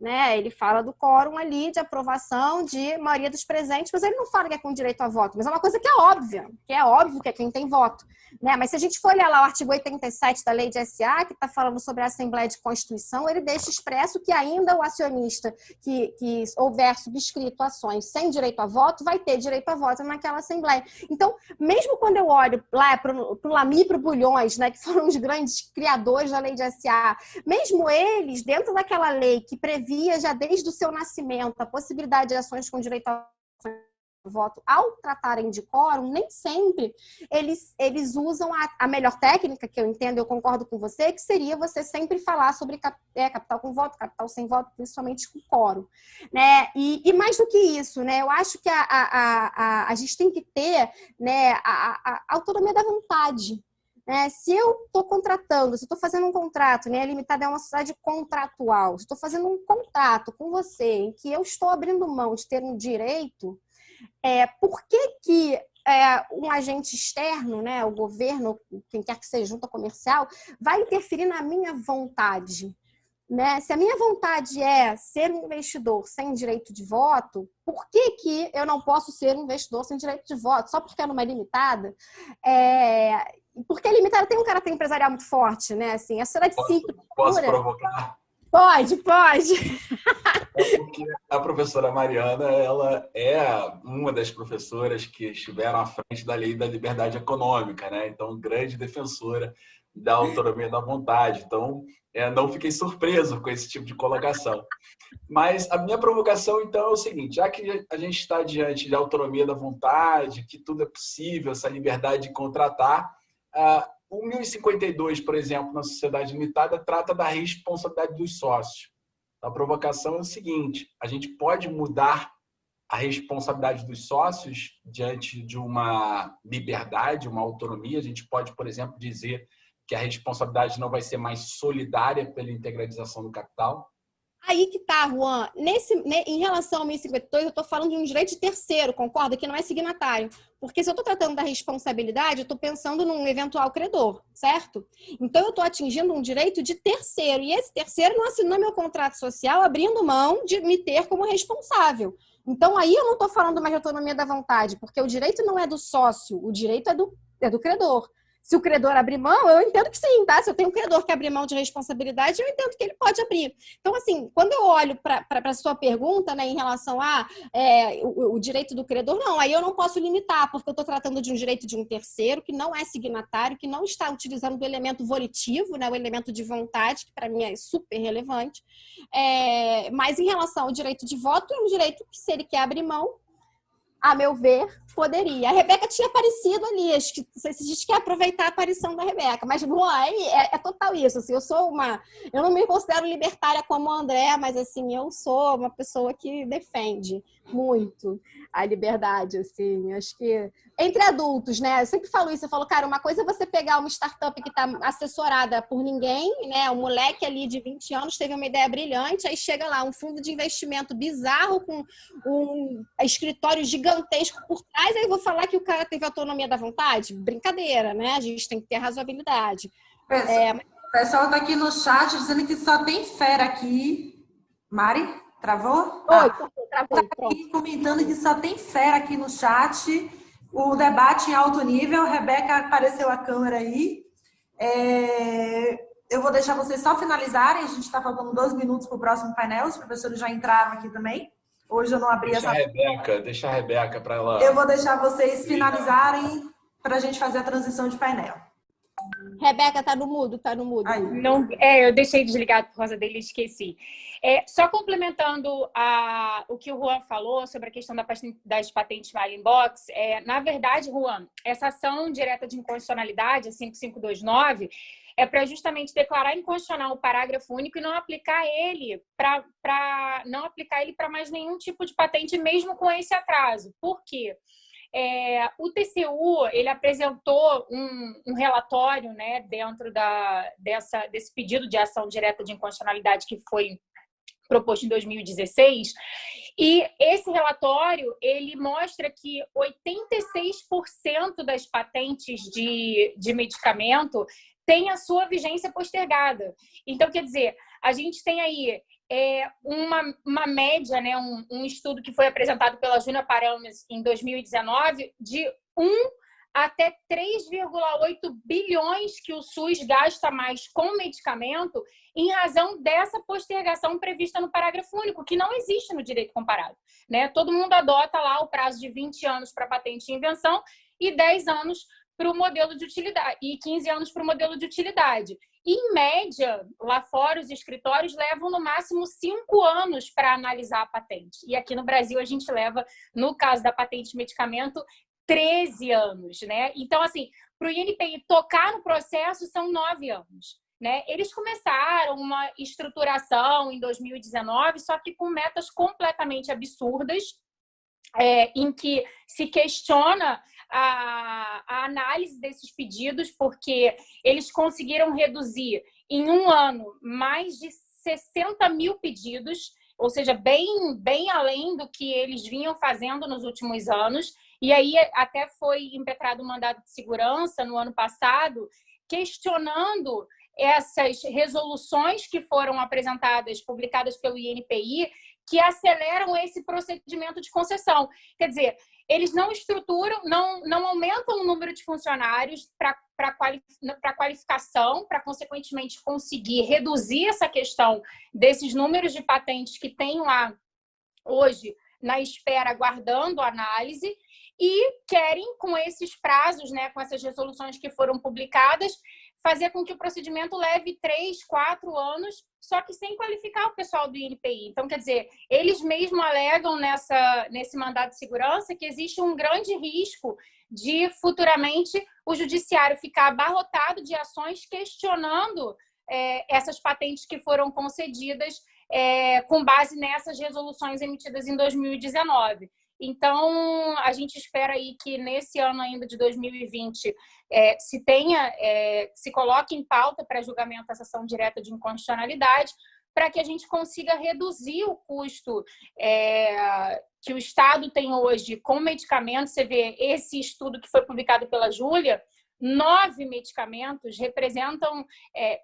Né? Ele fala do quórum ali de aprovação de maioria dos presentes, mas ele não fala que é com direito a voto, mas é uma coisa que é óbvia, que é óbvio que é quem tem voto. Né? Mas se a gente for olhar lá o artigo 87 da lei de SA, que está falando sobre a Assembleia de Constituição, ele deixa expresso que ainda o acionista que houver subscrito ações sem direito a voto, vai ter direito a voto naquela Assembleia. Então, mesmo quando eu olho lá para o Lamy e para o Bulhões, né, que foram os grandes criadores da lei de SA, mesmo eles, dentro daquela lei que previa já desde o seu nascimento a possibilidade de ações com direito a voto ao tratarem de quórum, nem sempre eles usam a melhor técnica, que eu entendo, eu concordo com você, que seria você sempre falar sobre capital com voto, capital sem voto, principalmente com quórum. Né? E mais do que isso, né? Eu acho que a gente tem que ter, né, a autonomia da vontade. Se eu estou contratando, se eu estou fazendo um contrato, né, a limitada é uma sociedade contratual, se estou fazendo um contrato com você em que eu estou abrindo mão de ter um direito, por que um agente externo, né, o governo, quem quer que seja, junta comercial, vai interferir na minha vontade? né? Se a minha vontade é ser um investidor sem direito de voto, por que eu não posso ser um investidor sem direito de voto? Só porque é numa limitada? Porque a limitada tem um caráter empresarial muito forte, né? Assim, a sociedade civil... Posso provocar? Pode. É porque a professora Mariana, ela é uma das professoras que estiveram à frente da Lei da Liberdade Econômica, né? Então, grande defensora da autonomia da vontade. Então, não fiquei surpreso com esse tipo de colocação. Mas a minha provocação, então, é o seguinte: já que a gente está diante de autonomia da vontade, que tudo é possível, essa liberdade de contratar, o 1052, por exemplo, na sociedade limitada, trata da responsabilidade dos sócios. A provocação é o seguinte: a gente pode mudar a responsabilidade dos sócios diante de uma liberdade, uma autonomia. A gente pode, por exemplo, dizer que a responsabilidade não vai ser mais solidária pela integralização do capital. Aí que tá, Juan. Em relação ao 1052, eu estou falando de um direito de terceiro, concorda? Que não é signatário. Porque se eu estou tratando da responsabilidade, eu estou pensando num eventual credor, certo? Então, eu estou atingindo um direito de terceiro. E esse terceiro não assinou meu contrato social abrindo mão de me ter como responsável. Então, aí eu não estou falando mais de autonomia da vontade, porque o direito não é do sócio, o direito é do credor. Se o credor abrir mão, eu entendo que sim, tá? Se eu tenho um credor que abrir mão de responsabilidade, eu entendo que ele pode abrir. Então, assim, quando eu olho para a sua pergunta, né, em relação o direito do credor, não, aí eu não posso limitar, porque eu estou tratando de um direito de um terceiro que não é signatário, que não está utilizando o elemento volitivo, né, o elemento de vontade, que para mim é super relevante. Mas em relação ao direito de voto, é um direito que, se ele quer abrir mão, a meu ver, poderia. A Rebeca tinha aparecido ali. Acho que a gente quer aproveitar a aparição da Rebeca. Mas, bom, é total isso. Assim, eu não me considero libertária como a André, mas, assim, eu sou uma pessoa que defende muito a liberdade, assim. Acho que entre adultos, né? Eu sempre falo isso. Eu falo, cara, uma coisa é você pegar uma startup que está assessorada por ninguém, né? Um moleque ali de 20 anos teve uma ideia brilhante, aí chega lá um fundo de investimento bizarro com um escritório gigantesco por trás, aí eu vou falar que o cara teve autonomia da vontade? Brincadeira, né? A gente tem que ter razoabilidade. O pessoal tá aqui no chat dizendo que só tem fera aqui. Mari, travou? Travou. Tá aqui comentando que só tem fera aqui no chat. O debate em alto nível. Rebeca, apareceu a câmera aí. Eu vou deixar vocês só finalizarem. A gente está faltando 2 minutos para o próximo painel. Os professores já entraram aqui também. Hoje eu não abri Deixa a Rebeca para ela... Eu vou deixar vocês finalizarem para a gente fazer a transição de painel. Rebeca, tá no mudo. Aí. Não, eu deixei desligado por causa dele e esqueci. Só complementando o que o Juan falou sobre a questão das patentes Marimbox, na verdade, Juan, essa ação direta de inconstitucionalidade, a 5529, é para justamente declarar inconstitucional o parágrafo único e não aplicar ele para mais nenhum tipo de patente, mesmo com esse atraso. Por quê? O TCU ele apresentou um relatório, né, dentro desse pedido de ação direta de inconstitucionalidade que foi proposto em 2016, e esse relatório ele mostra que 86% das patentes de medicamento tem a sua vigência postergada. Então, quer dizer, a gente tem aí uma média, né, um estudo que foi apresentado pela Júnior Parames em 2019, de 1 até 3,8 bilhões que o SUS gasta mais com medicamento em razão dessa postergação prevista no parágrafo único, que não existe no direito comparado, né? Todo mundo adota lá o prazo de 20 anos para patente e invenção e 10 anos para o modelo de utilidade, e 15 anos para o modelo de utilidade. E, em média, lá fora, os escritórios levam no máximo 5 anos para analisar a patente. E aqui no Brasil, a gente leva, no caso da patente de medicamento, 13 anos, né? Então, assim, para o INPI tocar no processo, são 9 anos. Né? Eles começaram uma estruturação em 2019, só que com metas completamente absurdas, em que se questiona a análise desses pedidos, porque eles conseguiram reduzir em um ano mais de 60 mil pedidos, ou seja, bem além do que eles vinham fazendo nos últimos anos. E aí até foi impetrado um mandado de segurança no ano passado, questionando essas resoluções que foram apresentadas, publicadas pelo INPI, que aceleram esse procedimento de concessão. Quer dizer, eles não estruturam, não aumentam o número de funcionários para qualificação, para, consequentemente, conseguir reduzir essa questão desses números de patentes que tem lá hoje na espera, aguardando análise, e querem, com esses prazos, né, com essas resoluções que foram publicadas, fazer com que o procedimento leve 3, 4 anos, só que sem qualificar o pessoal do INPI. Então, quer dizer, eles mesmos alegam nesse mandato de segurança que existe um grande risco de, futuramente, o judiciário ficar abarrotado de ações questionando essas patentes que foram concedidas com base nessas resoluções emitidas em 2019. Então, a gente espera aí que nesse ano ainda de 2020 se coloque em pauta para julgamento essa ação direta de inconstitucionalidade, para que a gente consiga reduzir o custo que o Estado tem hoje com medicamentos. Você vê esse estudo que foi publicado pela Júlia, 9 medicamentos representam,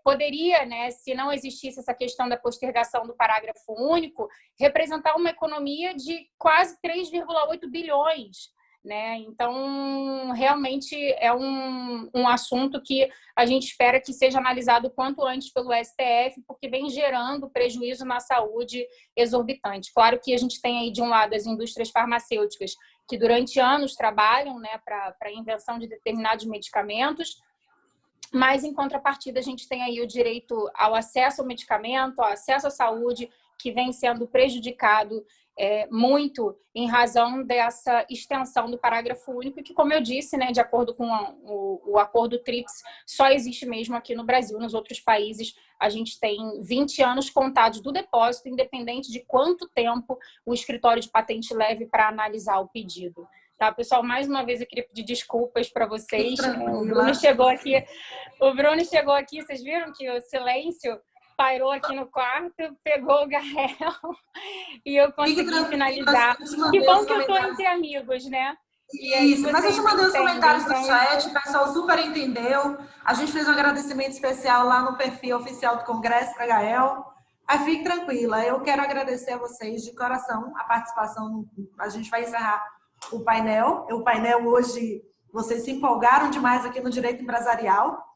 poderia, né, se não existisse essa questão da postergação do parágrafo único, representar uma economia de quase 3,8 bilhões. Né? Então, realmente é um assunto que a gente espera que seja analisado o quanto antes pelo STF, porque vem gerando prejuízo na saúde exorbitante. Claro que a gente tem aí, de um lado, as indústrias farmacêuticas, que durante anos trabalham, né, para a invenção de determinados medicamentos, mas, em contrapartida, a gente tem aí o direito ao acesso ao medicamento, ao acesso à saúde, que vem sendo prejudicado muito em razão dessa extensão do parágrafo único, que, como eu disse, né, de acordo com o acordo TRIPS, só existe mesmo aqui no Brasil. Nos outros países, a gente tem 20 anos contados do depósito, independente de quanto tempo o escritório de patente leve para analisar o pedido. Tá, pessoal, mais uma vez eu queria pedir desculpas para vocês. O Bruno chegou aqui, vocês viram que o silêncio pairou aqui no quarto, pegou o Gael e eu consegui finalizar. Que bom que eu estou entre amigos, né? Isso, mas eu te mandei os comentários do chat, o pessoal super entendeu. A gente fez um agradecimento especial lá no perfil oficial do Congresso para Gael. Aí fique tranquila, eu quero agradecer a vocês de coração a participação. A gente vai encerrar o painel. O painel hoje, vocês se empolgaram demais aqui no Direito Empresarial.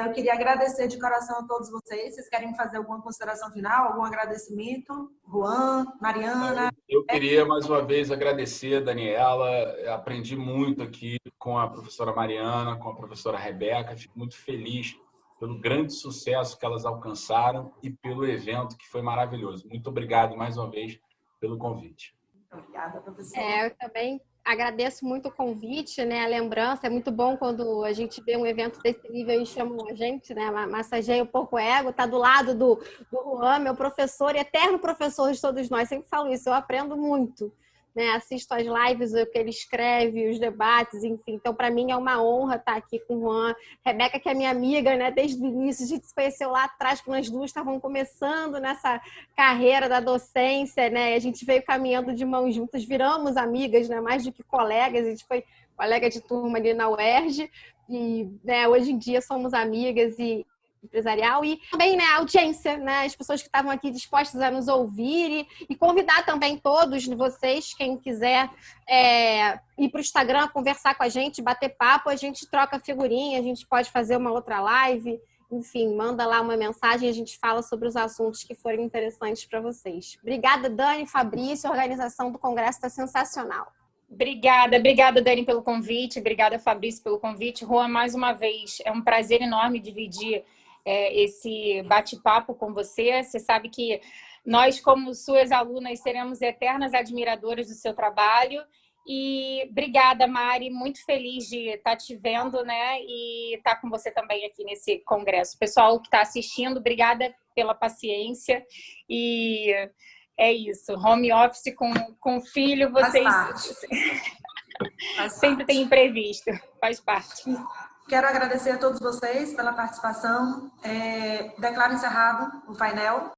Eu queria agradecer de coração a todos vocês. Vocês querem fazer alguma consideração final, algum agradecimento? Juan, Mariana? Eu queria mais uma vez agradecer a Daniela. Aprendi muito aqui com a professora Mariana, com a professora Rebeca. Fico muito feliz pelo grande sucesso que elas alcançaram e pelo evento, que foi maravilhoso. Muito obrigado mais uma vez pelo convite. Muito obrigada, professora. Eu também agradeço muito o convite, né? A lembrança, é muito bom quando a gente vê um evento desse nível e chamam a gente, né? Massageia um pouco o ego, tá do lado do Juan, meu professor e eterno professor de todos nós. Sempre falo isso, eu aprendo muito, né? Assisto as lives, o que ele escreve, os debates, enfim. Então, para mim é uma honra estar aqui com o Juan. Rebeca, que é minha amiga, né? Desde o início, a gente se conheceu lá atrás, quando as duas estavam começando nessa carreira da docência, né? A gente veio caminhando de mãos juntas, viramos amigas, né? Mais do que colegas, a gente foi colega de turma ali na UERJ e, né, hoje em dia somos amigas e empresarial e também, né, a audiência, né, as pessoas que estavam aqui dispostas a nos ouvir e convidar também todos vocês, quem quiser ir para o Instagram, conversar com a gente, bater papo, a gente troca figurinha, a gente pode fazer uma outra live, enfim, manda lá uma mensagem e a gente fala sobre os assuntos que forem interessantes para vocês. Obrigada, Dani, Fabrício, a organização do Congresso está sensacional. Obrigada, Dani, pelo convite, obrigada, Fabrício, pelo convite. Juan, mais uma vez, é um prazer enorme dividir esse bate-papo com você. Você sabe que nós, como suas alunas, seremos eternas admiradoras do seu trabalho. E obrigada, Mari, muito feliz de estar te vendo, né? E estar com você também aqui nesse congresso. Pessoal que está assistindo, obrigada pela paciência. E é isso, home office com filho, vocês sempre têm imprevisto, faz parte. Quero agradecer a todos vocês pela participação. Declaro encerrado o painel.